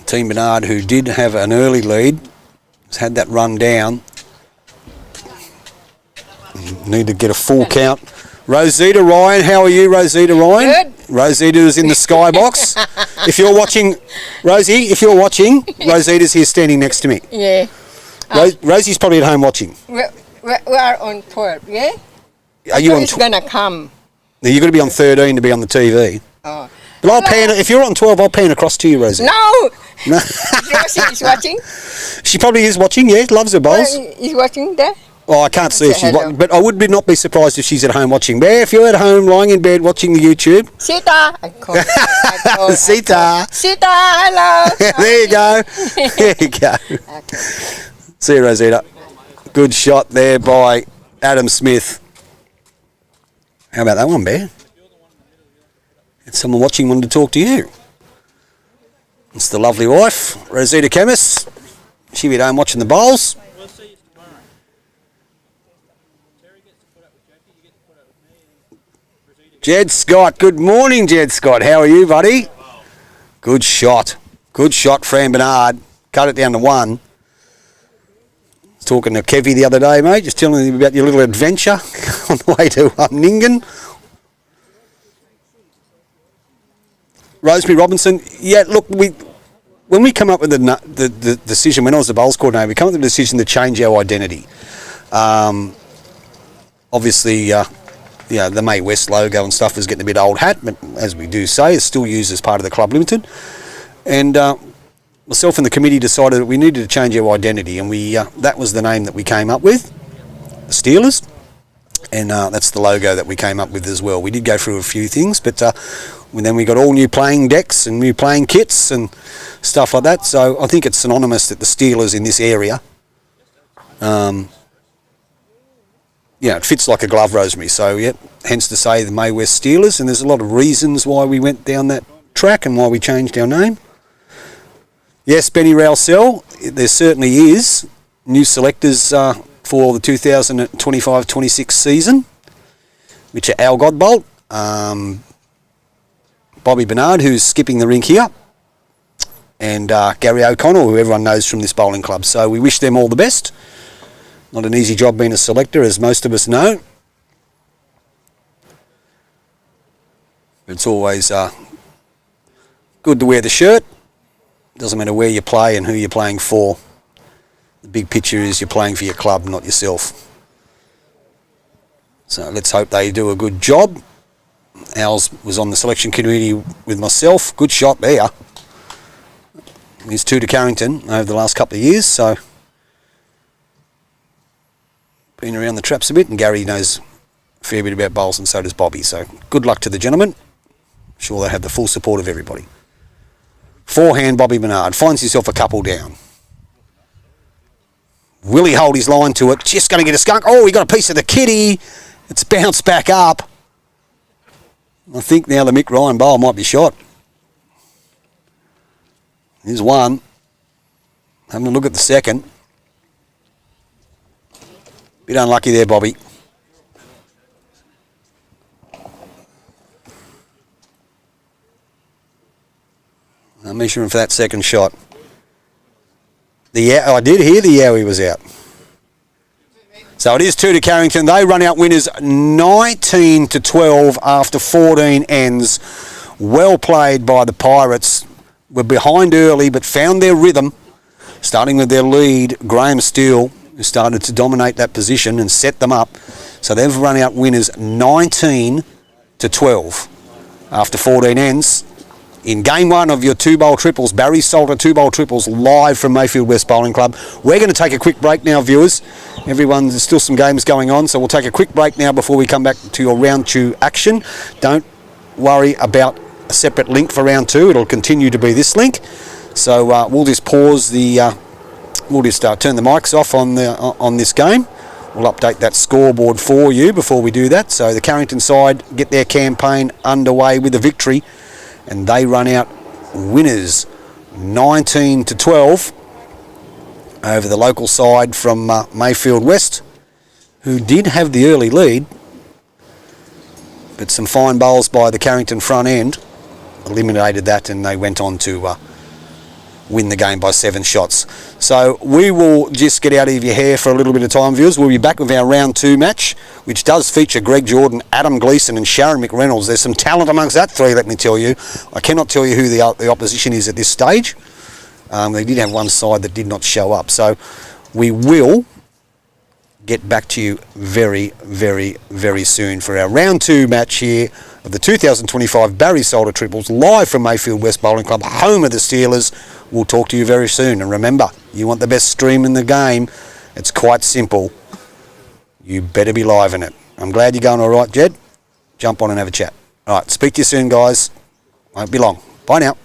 Team Bernard, who did have an early lead, has had that run down. Need to get a full count. Rosita Ryan, how are you, Rosita Ryan? Good. Rosita's in the skybox. If you're watching, Rosie, if you're watching, Rosita's here standing next to me. Yeah. Rosie's probably at home watching. We are on 12, yeah? Are you on? Who's gonna come? You've got to be on 13 to be on the TV. Oh. But I'll pan. If you're on 12, I'll pan across to you, Rosie. No! No. Josie is watching. She probably is watching. Yeah, loves her bowls. Is watching there? Oh, I can't see if she's Hello. watching, but I would not be surprised if she's at home watching. Bear, if you're at home lying in bed watching the YouTube, Sita! Sita. Sita, hello! There you go. There you go. Okay. See you, Rosita. Good shot there by Adam Smith. How about that one, Bear? It's someone watching wanted to talk to you. It's the lovely wife, Rosita Chemist. She'll be at home watching the bowls. Jed Scott, good morning, Jed Scott. How are you, buddy? Good shot. Good shot, Fran Bernard. Cut it down to 1. I was talking to Kevy the other day, mate, just telling him about your little adventure on the way to Ningen. Rosemary Robinson, yeah, look, when we come up with the decision, when I was the bowls coordinator, we come up with the decision to change our identity. Obviously, the Maywest logo and stuff is getting a bit old hat, but as we do say, it's still used as part of the Club Limited. And myself and the committee decided that we needed to change our identity, and that was the name that we came up with, the Steelers, and that's the logo that we came up with as well. We did go through a few things, but then we got all new playing decks and new playing kits and stuff like that, so I think it's synonymous that the Steelers in this area, it fits like a glove, Rosemary. So, hence to say the Maywest Steelers, and there's a lot of reasons why we went down that track and why we changed our name. Yes, Benny Rousell, there certainly is new selectors for the 2025-26 season, which are Al Godbolt, Bobby Bernard, who's skipping the rink here, and Gary O'Connell, who everyone knows from this bowling club. So we wish them all the best. Not an easy job being a selector, as most of us know. It's always good to wear the shirt. Doesn't matter where you play and who you're playing for. The big picture is you're playing for your club, not yourself. So let's hope they do a good job. Al's was on the selection committee with myself. Good shot there. He's 2 to Carrington over the last couple of years, so been around the traps a bit, and Gary knows a fair bit about bowls, and so does Bobby. So good luck to the gentlemen. Sure they have the full support of everybody. Forehand, Bobby Bernard finds himself a couple down. Will he hold his line to it? Just going to get a skunk. Oh, he got a piece of the kitty. It's bounced back up. I think now the Mick Ryan bowl might be shot. Here's one. Having a look at the second. Bit unlucky there, Bobby. I'm measuring for that second shot. I did hear the yowie was out. So it is 2 to Carrington. They run out winners 19 to 12 after 14 ends. Well played by the Pirates. Were behind early but found their rhythm, starting with their lead, Graham Steele, who started to dominate that position and set them up. So they've run out winners 19 to 12 after 14 ends. In game 1 of your 2-bowl triples, Barry Salter 2-bowl triples live from Mayfield West Bowling Club. We're going to take a quick break now, viewers. There's still some games going on, so we'll take a quick break now before we come back to your round 2 action. Don't worry about a separate link for round 2. It'll continue to be this link. So we'll just pause the... We'll just turn the mics off on this game We'll update that scoreboard for you before we do that. So the Carrington side get their campaign underway with a victory, and they run out winners 19-12 over the local side from Mayfield West, who did have the early lead, but some fine bowls by the Carrington front end eliminated that, and they went on to win the game by 7 shots. So we will just get out of your hair for a little bit of time, viewers. We'll be back with our round 2 match, which does feature Greg Jordan, Adam Gleeson and Sharon McReynolds. There's some talent amongst that 3, let me tell you. I cannot tell you who the opposition is at this stage. They did have one side that did not show up. So we will get back to you very, very, very soon for our round 2 match here of the 2025 Barry Solder Triples, live from Mayfield West Bowling Club, home of the Steelers. We'll talk to you very soon. And remember, you want the best stream in the game, it's quite simple. You better be live in it. I'm glad you're going all right, Jed. Jump on and have a chat. All right, speak to you soon, guys. Won't be long. Bye now.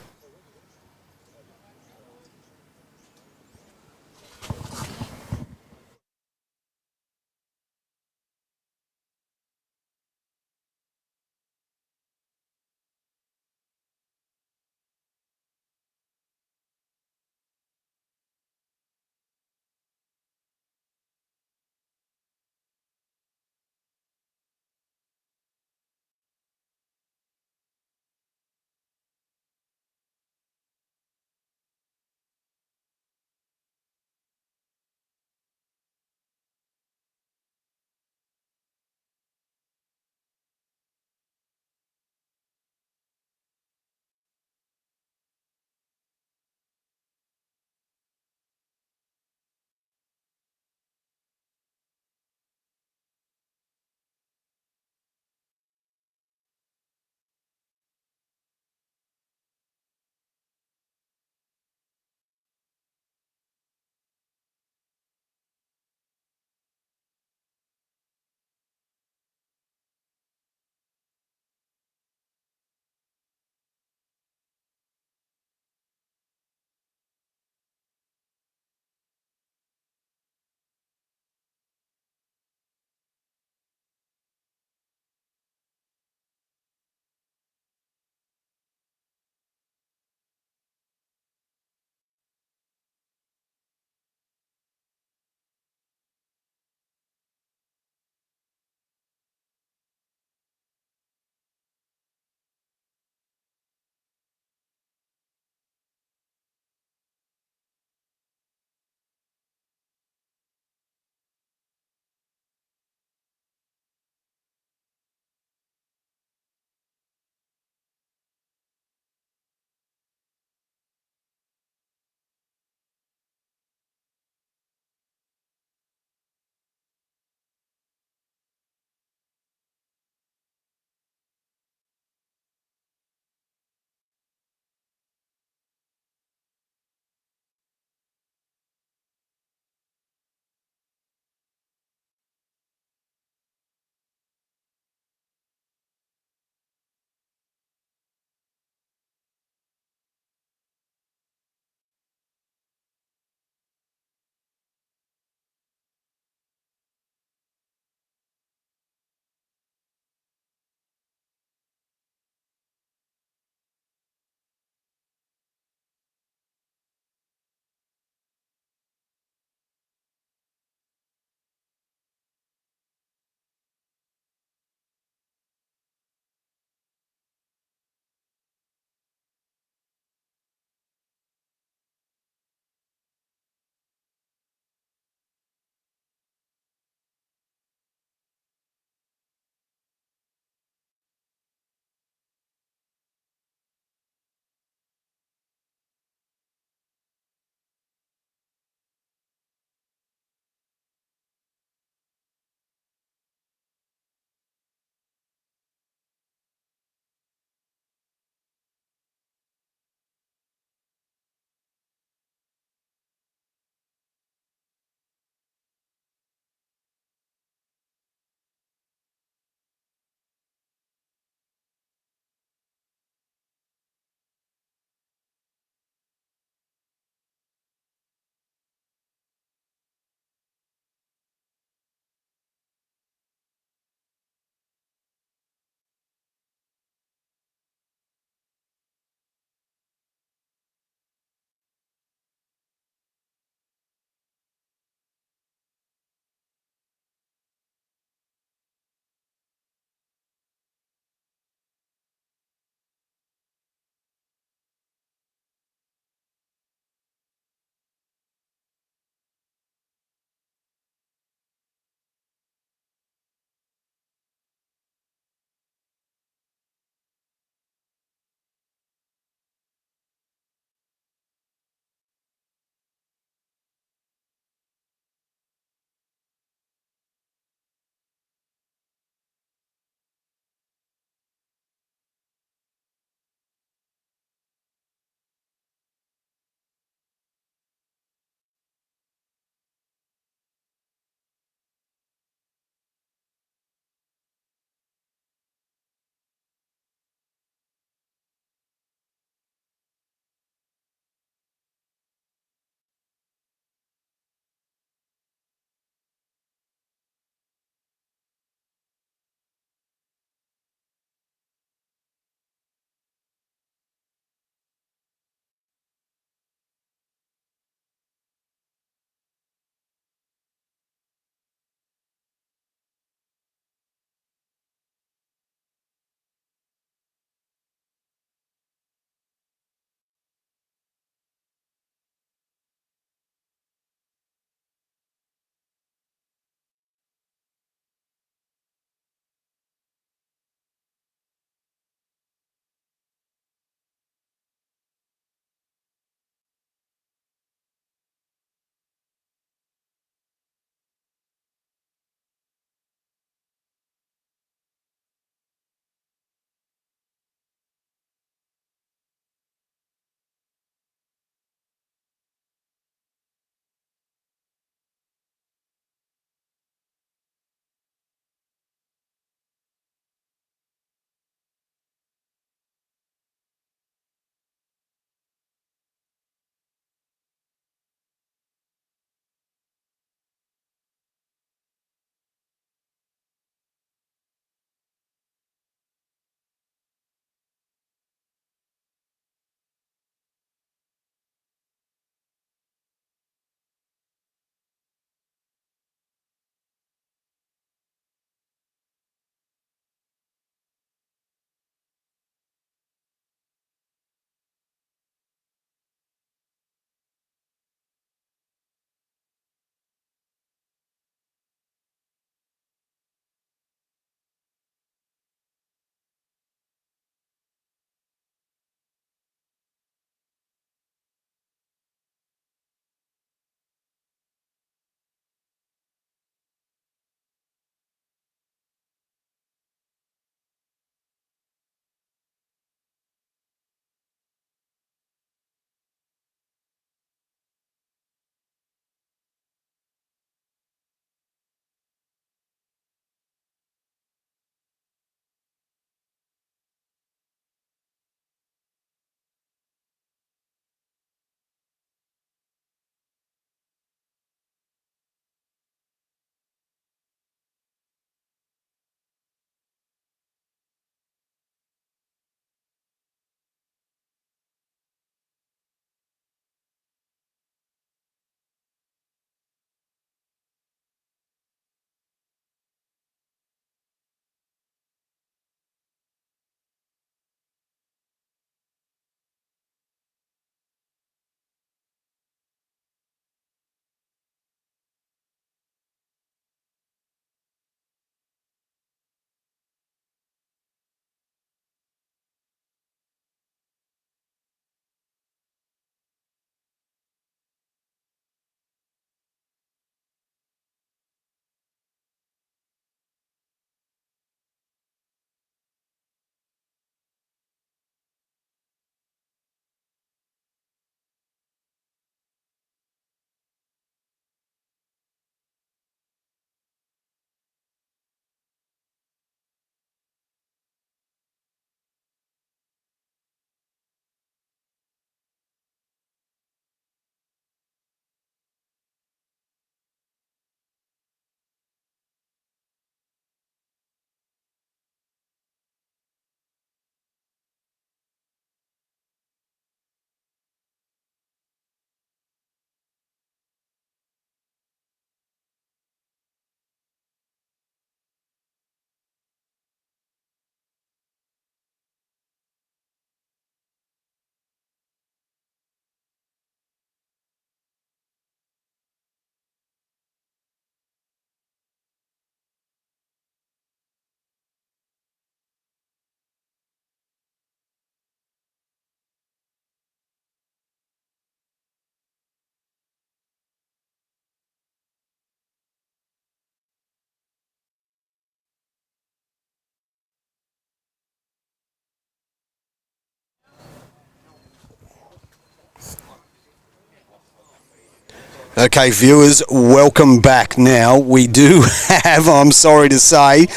Okay, viewers, welcome back. Now, we do have, I'm sorry to say,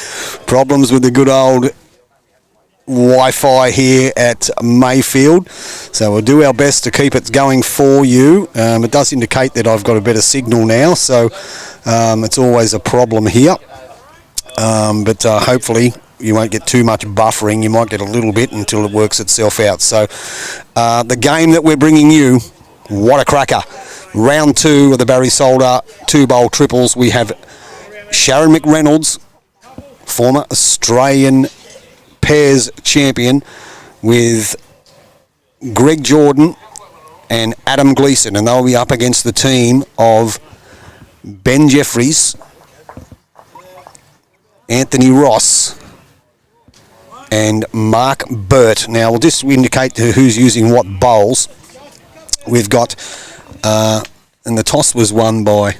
problems with the good old Wi-Fi here at Mayfield. So we'll do our best to keep it going for you. It does indicate that I've got a better signal now, so it's always a problem here. But hopefully you won't get too much buffering. You might get a little bit until it works itself out. So the game that we're bringing you, what a cracker. Round 2 of the Barry Solder 2-bowl triples. We have Sharon McReynolds, former Australian pairs champion, with Greg Jordan and Adam Gleeson, and they'll be up against the team of Ben Jeffries, Anthony Ross, and Mark Burt. Now we'll just indicate who's using what bowls. We've got and the toss was won by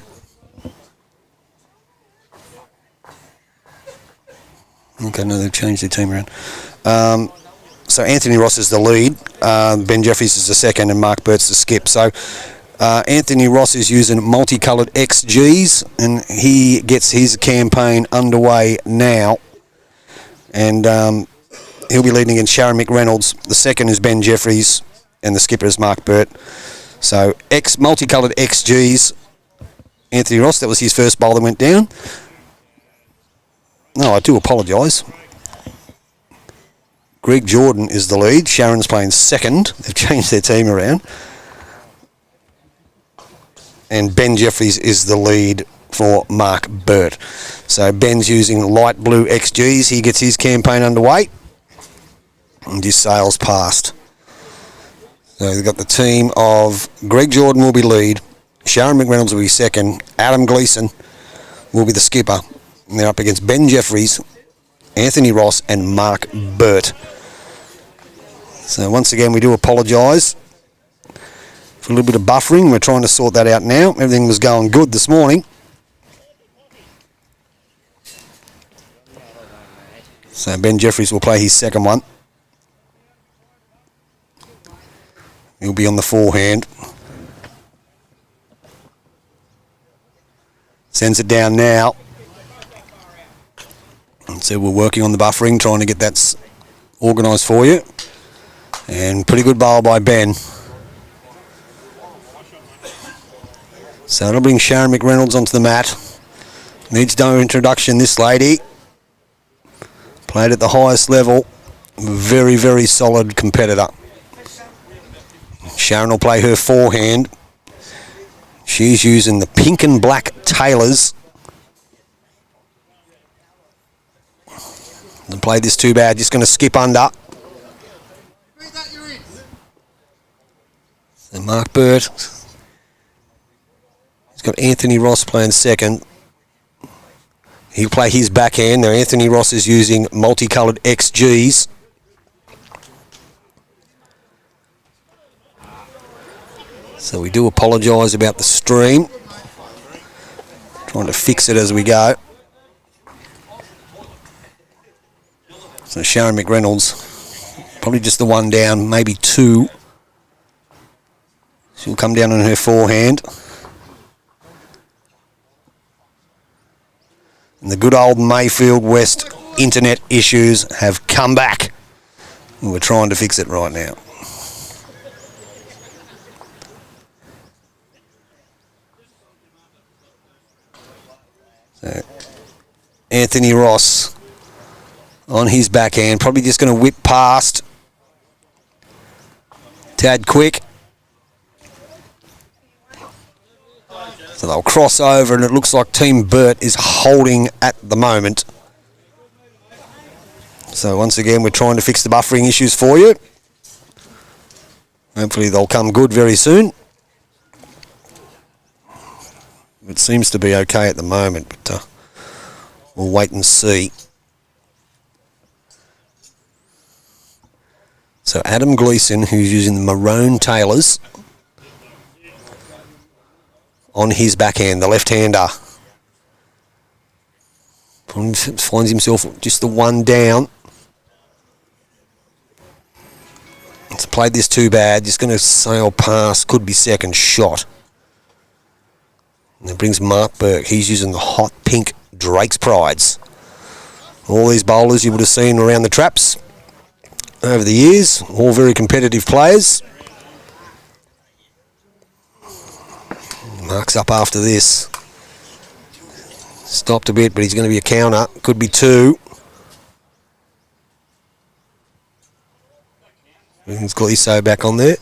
okay, no, they've changed their team around. So Anthony Ross is the lead, Ben Jeffries is the second, and Mark Burt's the skip. So Anthony Ross is using multicoloured XGs, and he gets his campaign underway now. And he'll be leading against Sharon McReynolds. The second is Ben Jeffries, and the skipper is Mark Burt. So multicoloured XGs. Anthony Ross, that was his first bowl that went down. No, I do apologise. Greg Jordan is the lead. Sharon's playing second. They've changed their team around. And Ben Jeffries is the lead for Mark Burt. So Ben's using light blue XGs. He gets his campaign underway. And his sails passed. So they've got the team of Greg Jordan will be lead. Sharon McReynolds will be second. Adam Gleeson will be the skipper. And they're up against Ben Jeffries, Anthony Ross, and Mark Burt. So once again, we do apologise for a little bit of buffering. We're trying to sort that out now. Everything was going good this morning. So Ben Jeffries will play his second one. He'll be on the forehand. Sends it down now. And so we're working on the buffering, trying to get that organised for you. And pretty good bowl by Ben. So it'll bring Sharon McReynolds onto the mat. Needs no introduction, this lady. Played at the highest level. Very, very solid competitor. Sharon will play her forehand. She's using the pink and black Taylors. Doesn't play this too bad, just going to skip under. So Mark Burt. He's got Anthony Ross playing second. He'll play his backhand. Now Anthony Ross is using multicoloured XGs. So we do apologise about the stream. Trying to fix it as we go. So Sharon McReynolds, probably just the one down, maybe two. She'll come down on her forehand. And the good old Mayfield West internet issues have come back. And we're trying to fix it right now. So Anthony Ross on his backhand, probably just going to whip past. Tad quick. So they'll cross over, and it looks like Team Burt is holding at the moment. So once again, we're trying to fix the buffering issues for you. Hopefully they'll come good very soon. It seems to be okay at the moment, but we'll wait and see. So Adam Gleeson, who's using the maroon Taylors, on his backhand, the left-hander. Finds himself just the one down. It's played this too bad, just going to sail past, could be second shot. And it brings Mark Burke. He's using the hot pink Drake's Prides. All these bowlers you would have seen around the traps over the years. All very competitive players. Mark's up after this. Stopped a bit, but he's going to be a counter. Could be 2. He's Gleeso back on there.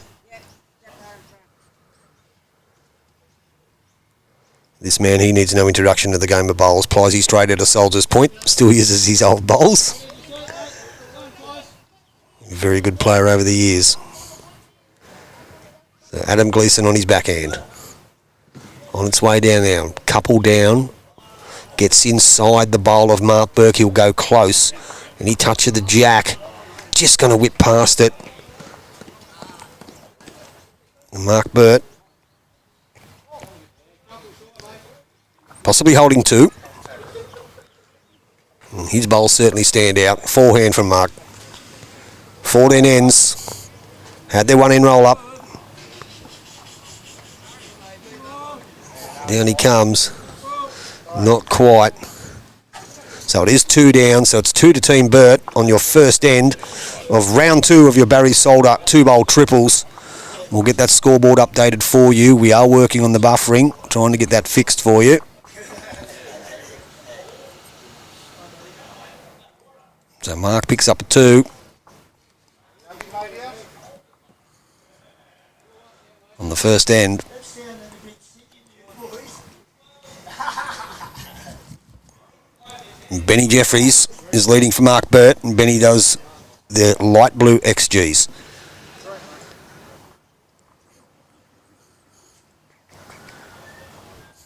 This man, he needs no introduction to the game of bowls. Plies straight at a soldier's point. Still uses his old bowls. Very good player over the years. So Adam Gleeson on his backhand. On its way down now. Couple down. Gets inside the bowl of Mark Burke. He'll go close. And he touches the jack. Just going to whip past it. Mark Burt. Possibly holding 2. And his bowls certainly stand out. Forehand from Mark. 14 ends. Had their one in roll up. Down he comes. Not quite. So it is 2 down. So it's 2 to Team Burt on your first end of round 2 of your Barry Solder 2-bowl triples. We'll get that scoreboard updated for you. We are working on the buffering, trying to get that fixed for you. So Mark picks up a 2. On the first end. And Benny Jeffries is leading for Mark Burt, and Benny does the light blue XGs.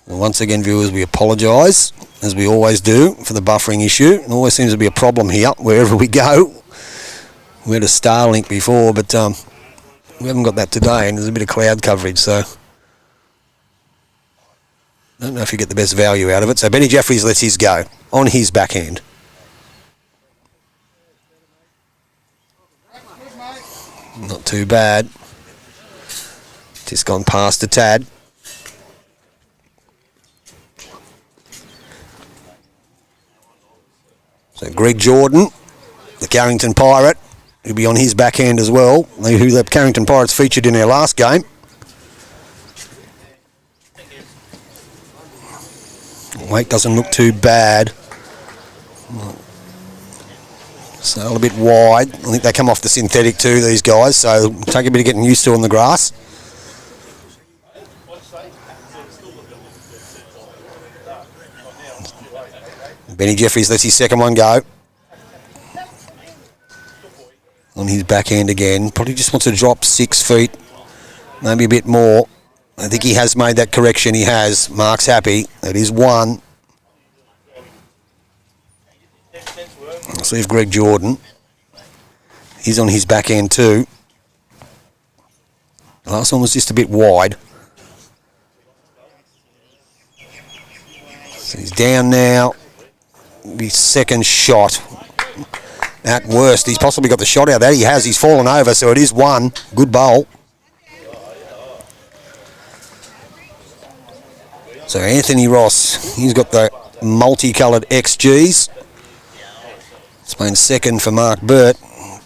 And once again, viewers, we apologise, as we always do, for the buffering issue. It always seems to be a problem here, wherever we go. We had a Starlink before, but we haven't got that today, and there's a bit of cloud coverage, so I don't know if you get the best value out of it. So Benny Jeffries lets his go on his backhand. Not too bad. Just gone past a tad. So Greg Jordan, the Carrington Pirate, he'll be on his backhand as well. Who the Carrington Pirates featured in our last game. Weight doesn't look too bad. So a bit wide. I think they come off the synthetic too, these guys, so take a bit of getting used to on the grass. Benny Jeffries lets his second one go. On his backhand again. Probably just wants to drop 6 feet. Maybe a bit more. I think he has made that correction. He has. Mark's happy. It is 1. Let's see if Greg Jordan. He's on his backhand too. The last one was just a bit wide. So he's down now. His second shot. At worst, he's possibly got the shot out there. He has. He's fallen over, so it is 1. Good bowl. So Anthony Ross, he's got the multicoloured XGs. He's playing second for Mark Burt.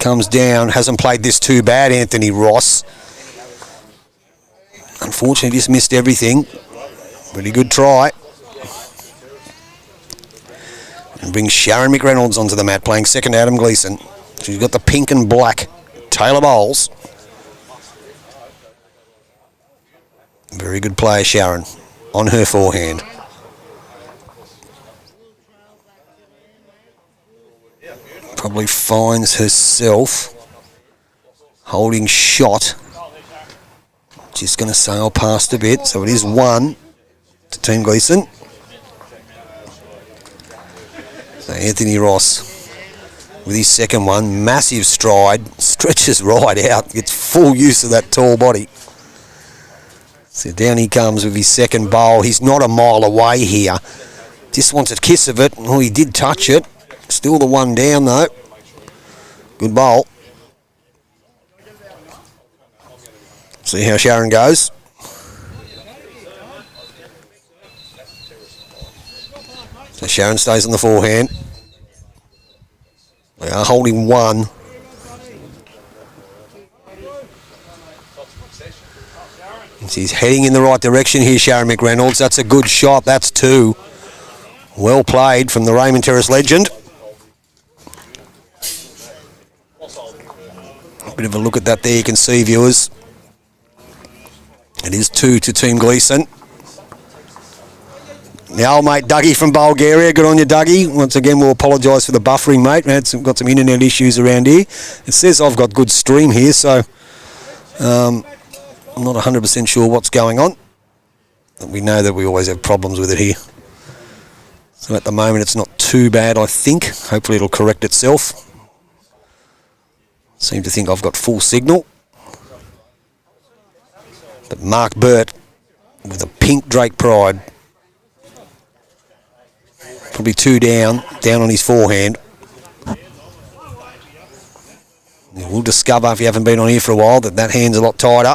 Comes down, hasn't played this too bad, Anthony Ross. Unfortunately, just missed everything. Pretty good try. And brings Sharon McReynolds onto the mat, playing second Adam Gleeson. She's got the pink and black Taylor bowls. Very good player, Sharon, on her forehand. Probably finds herself holding shot. Just going to sail past a bit, so it is 1 to Team Gleeson. So Anthony Ross with his second one, massive stride, stretches right out, gets full use of that tall body. So down he comes with his second bowl. He's not a mile away here. Just wants a kiss of it. Oh, he did touch it. Still the 1 down though. Good bowl. See how Sharon goes. Sharon stays on the forehand. They are holding one. She's heading in the right direction here, Sharon McReynolds. That's a good shot. That's two. Well played from the Raymond Terrace legend. A bit of a look at that there, you can see, viewers. It is 2 to Team Gleeson. The old mate Dougie from Bulgaria. Good on you, Dougie. Once again, we'll apologise for the buffering, mate. We've got some internet issues around here. It says I've got good stream here, so I'm not 100% sure what's going on. But we know that we always have problems with it here. So at the moment, it's not too bad, I think. Hopefully it'll correct itself. Seem to think I've got full signal. But Mark Burt with a pink Drake Pride. Probably two down on his forehand. We'll discover, if you haven't been on here for a while, that hand's a lot tighter.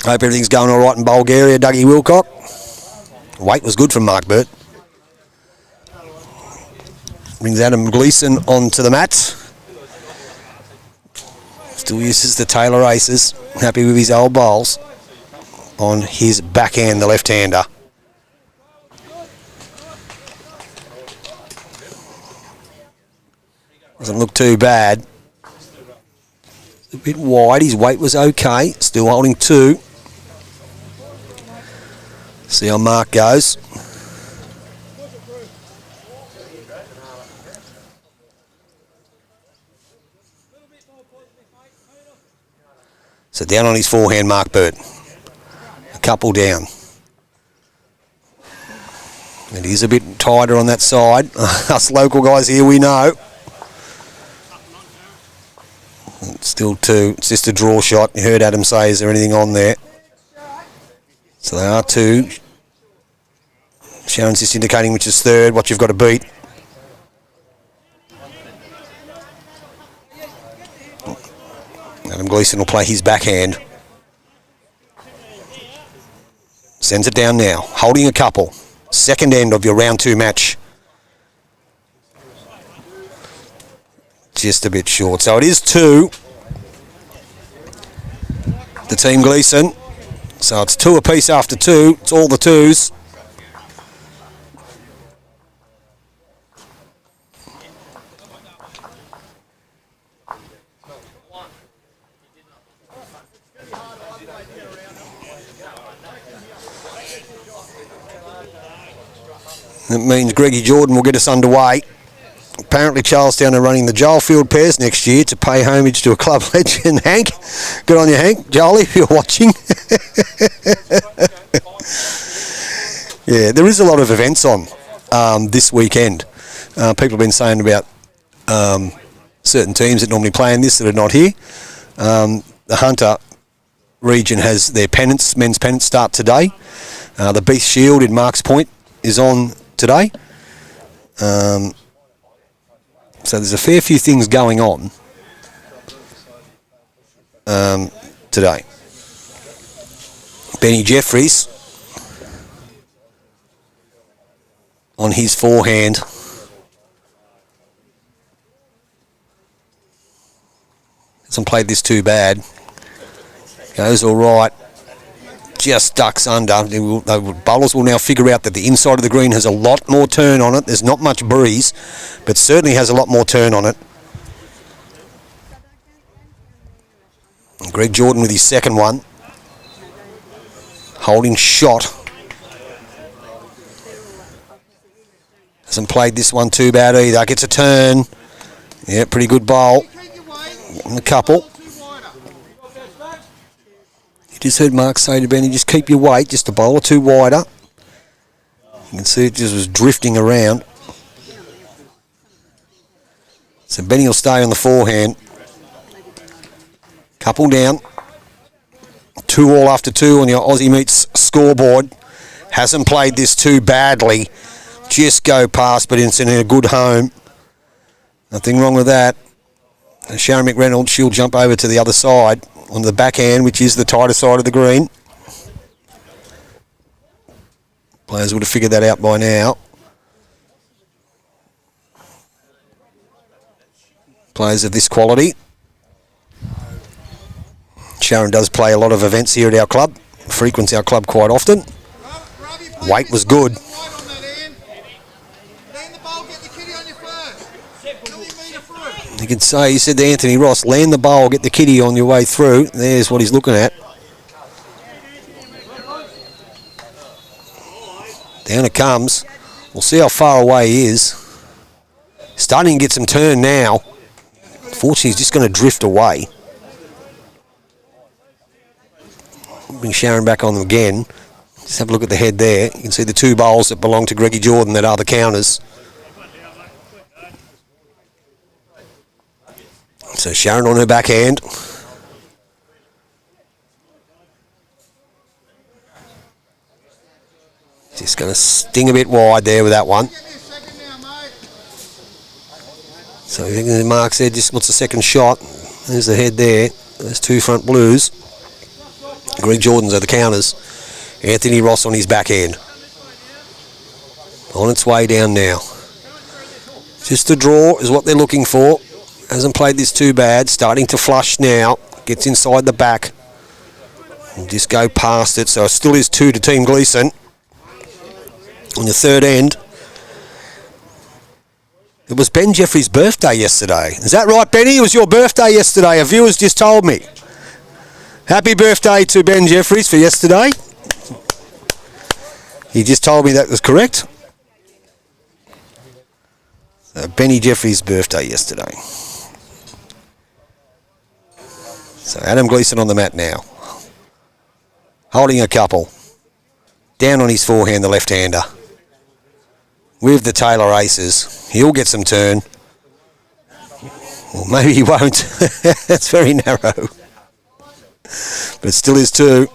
Hope everything's going all right in Bulgaria, Dougie Wilcock. Weight was good from Mark Burt. Brings Adam Gleeson onto the mat. Still uses the Taylor Aces. Happy with his old bowls. On his backhand, the left-hander. Doesn't look too bad. A bit wide. His weight was okay. Still holding two. See how Mark goes. So down on his forehand, Mark Burt. A couple down. It is a bit tighter on that side. Us local guys here, we know. It's still two. It's just a draw shot. You heard Adam say, is there anything on there? So they are two. Sharon's just indicating which is third, what you've got to beat. Adam Gleeson will play his backhand. Sends it down now. Holding a couple. Second end of your round two match. Just a bit short. So it is two. The Team Gleeson. So it's two apiece after two. It's all the twos. That means Greggy Jordan will get us underway. Apparently Charlestown are running the Joel Field pairs next year to pay homage to a club legend. Hank, good on you, Hank. Joel, if you're watching. Yeah, there is a lot of events on this weekend. People have been saying about certain teams that normally play in this that are not here. The Hunter region has their pennants, men's pennants start today. The Beast Shield in Marks Point is on today. So there's a fair few things going on today. Benny Jeffries on his forehand. Hasn't played this too bad. Goes all right. Just ducks under. Bowlers will now figure out that the inside of the green has a lot more turn on it. There's not much breeze, but certainly has a lot more turn on it. And Greg Jordan with his second one. Holding shot. Hasn't played this one too bad either. Gets a turn. Yeah, pretty good bowl. And a couple. Just heard Mark say to Benny, just keep your weight, just a bowl or two wider. You can see it just was drifting around. So Benny will stay on the forehand. Couple down. 2 all after 2 on your Aussie Meets scoreboard. Hasn't played this too badly. Just go past, but it's in a good home. Nothing wrong with that. And Sharon McReynolds, she'll jump over to the other side on the backhand, which is the tighter side of the green. Players would have figured that out by now. Players of this quality. Sharon does play a lot of events here at our club. Frequents our club quite often. Weight was good. You can say, he said to Anthony Ross, land the bowl, get the kitty on your way through. There's what he's looking at. Down it comes. We'll see how far away he is. Starting to get some turn now. Fortunately, he's just going to drift away. Bring Sharon back on them again. Just have a look at the head there. You can see the two bowls that belong to Greggy Jordan that are the counters. So Sharon on her backhand. Just going to sting a bit wide there with that one. So I think the mark said just what's the second shot. There's the head there. There's two front blues. Greg Jordan's are the counters. Anthony Ross on his backhand. On its way down now. Just a draw is what they're looking for. Hasn't played this too bad. Starting to flush now. Gets inside the back. And just go past it. So it still is 2 to Team Gleeson. On the third end. It was Ben Jeffrey's birthday yesterday. Is that right, Benny? It was your birthday yesterday. A viewer's just told me. Happy birthday to Ben Jeffries for yesterday. He just told me that was correct. Benny Jeffries' birthday yesterday. So Adam Gleeson on the mat now. Holding a couple. Down on his forehand, the left-hander. With the Taylor aces. He'll get some turn. Well, maybe he won't. That's very narrow. But it still is 2.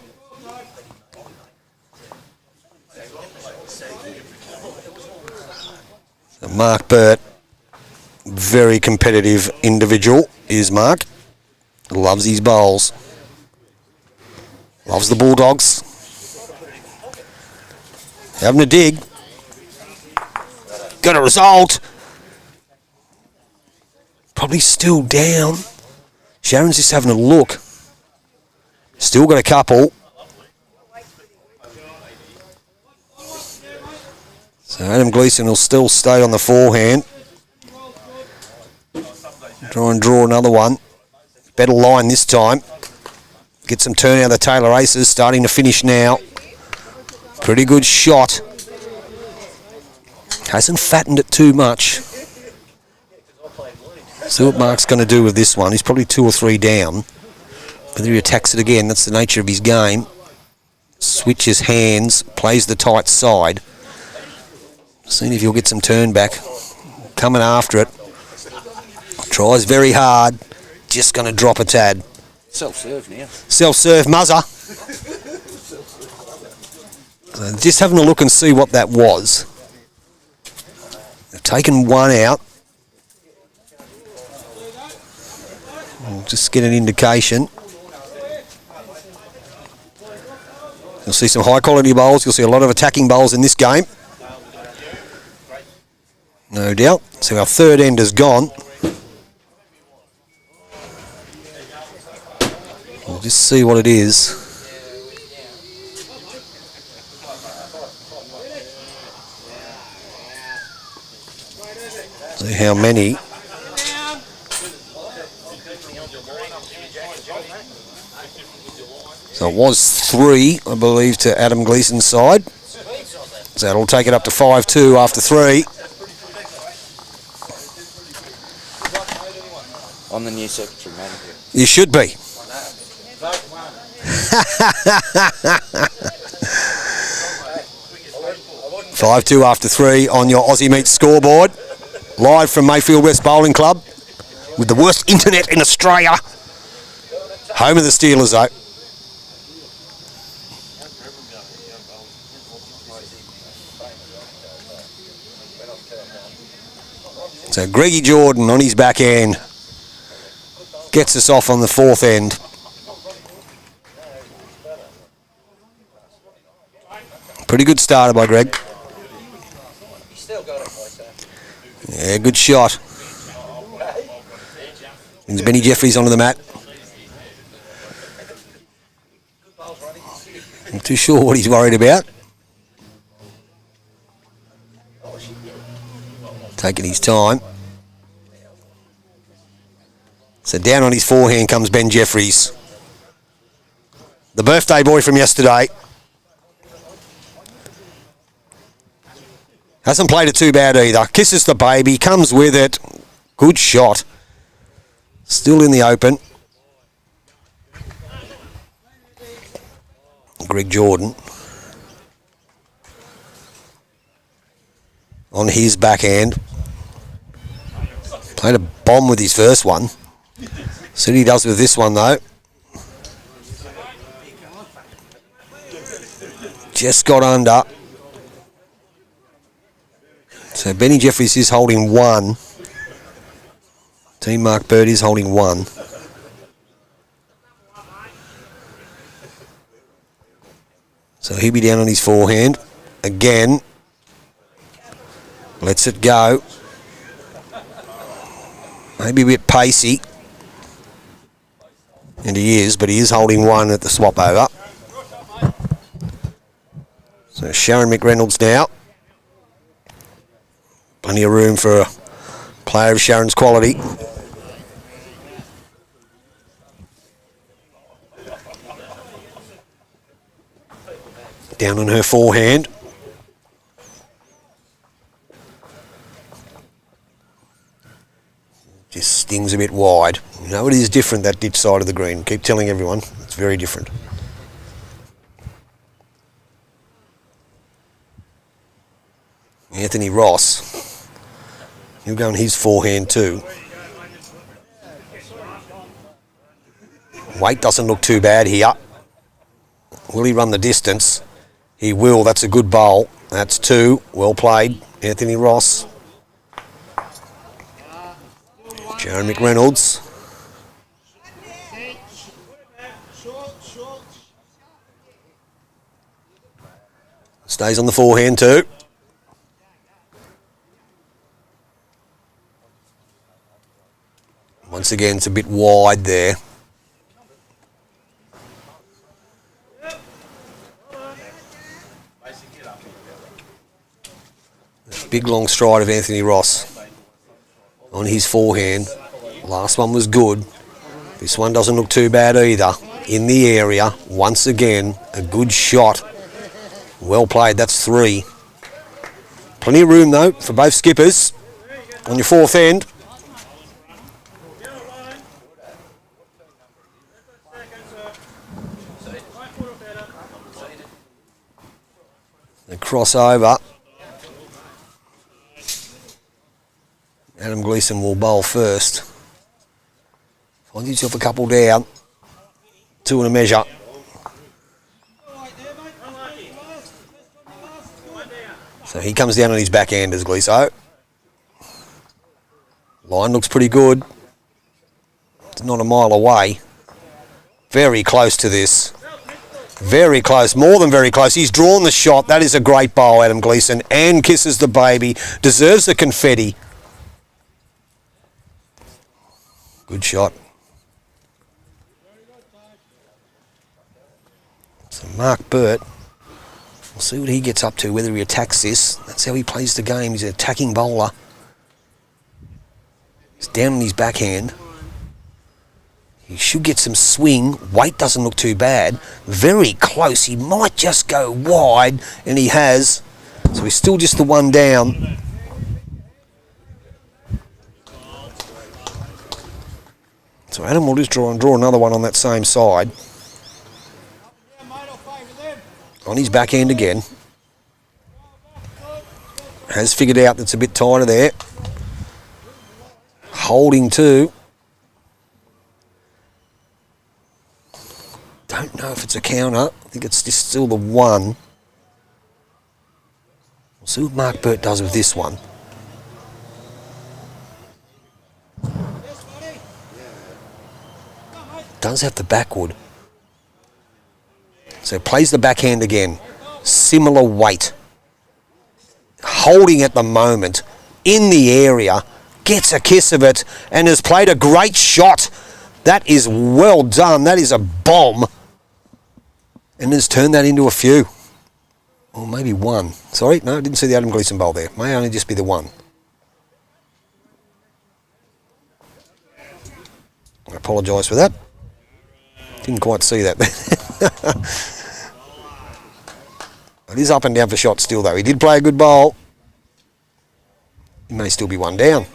So Mark Burt, very competitive individual is Mark. Loves his bowls. Loves the Bulldogs. Having a dig. Got a result. Probably still down. Sharon's just having a look. Still got a couple. So Adam Gleeson will still stay on the forehand. Try and draw another one. Better line this time. Get some turn out of the Taylor aces. Starting to finish now. Pretty good shot. Hasn't fattened it too much. See what Mark's going to do with this one. He's probably 2 or 3 down. Whether he attacks it again, that's the nature of his game. Switches hands, plays the tight side. Seeing if he'll get some turn back. Coming after it. Tries very hard. Just going to drop a tad. Self-serve now. Self-serve muzzer. So just having a look and see what that was. They've taken one out. We'll just get an indication. You'll see some high quality bowls. You'll see a lot of attacking bowls in this game. No doubt. So our third end is gone. We'll just see what it is. See how many. So it was 3, I believe, to Adam Gleeson's side. So that'll take it up to 5-2 after 3. I'm the new secretary manager. You should be. 5-2 after 3 on your Aussie Meat scoreboard. Live from Mayfield West Bowling Club with the worst internet in Australia. Home of the Steelers, though. So Greggy Jordan on his backhand gets us off on the fourth end. Pretty good starter by Greg. Yeah, good shot. Brings Benny Jeffries onto the mat. I'm too sure what he's worried about. Taking his time. So down on his forehand comes Ben Jeffries. The birthday boy from yesterday. Hasn't played it too bad either. Kisses the baby, comes with it. Good shot. Still in the open. Greg Jordan. On his backhand. Played a bomb with his first one. See what he does with this one though. Just got under. So Benny Jeffries is holding one. Team Mark Bird is holding one. So he'll be down on his forehand. Again. Lets it go. Maybe a bit pacey. And he is, but he is holding one at the swap over. So Sharon McReynolds now. Plenty of room for a player of Sharon's quality. Down on her forehand. Just stings a bit wide. You know, it is different, that ditch side of the green. Keep telling everyone, it's very different. Anthony Ross. He'll go on his forehand too. Weight doesn't look too bad here. Will he run the distance? He will. That's a good bowl. That's two. Well played, Anthony Ross. Sharon McReynolds. Stays on the forehand too. Once again, it's a bit wide there. Big long stride of Anthony Ross on his forehand. Last one was good. This one doesn't look too bad either. In the area, once again, a good shot. Well played, that's three. Plenty of room though for both skippers on your fourth end. The crossover. Adam Gleeson will bowl first. Find yourself a couple down. Two and a measure. So he comes down on his backhand as Gleeso. Line looks pretty good. It's not a mile away. Very close to this. Very close, more than very close. He's drawn the shot. That is a great bowl, Adam Gleeson. And kisses the baby. Deserves the confetti. Good shot. So Mark Burt, we'll see what he gets up to, whether he attacks this. That's how he plays the game. He's an attacking bowler. He's down on his backhand. He should get some swing. Weight doesn't look too bad. Very close. He might just go wide, and he has. So he's still just the one down. So Adam will just draw another one on that same side. On his backhand again. Has figured out that's a bit tighter there. Holding two. Don't know if it's a counter. I think it's just still the one. We'll see what Mark Burt does with this one. Does have the backward. So plays the backhand again. similar weight. Holding at the moment in the area, gets a kiss of it and has played a great shot. That is well done. That is a bomb. And has turned that into a few. Or maybe one. Sorry, no, I didn't see the Adam Gleeson bowl there. May only just be the one. I apologise for that. Didn't quite see that. It is up and down for shots still though. He did play a good bowl. He may still be one down.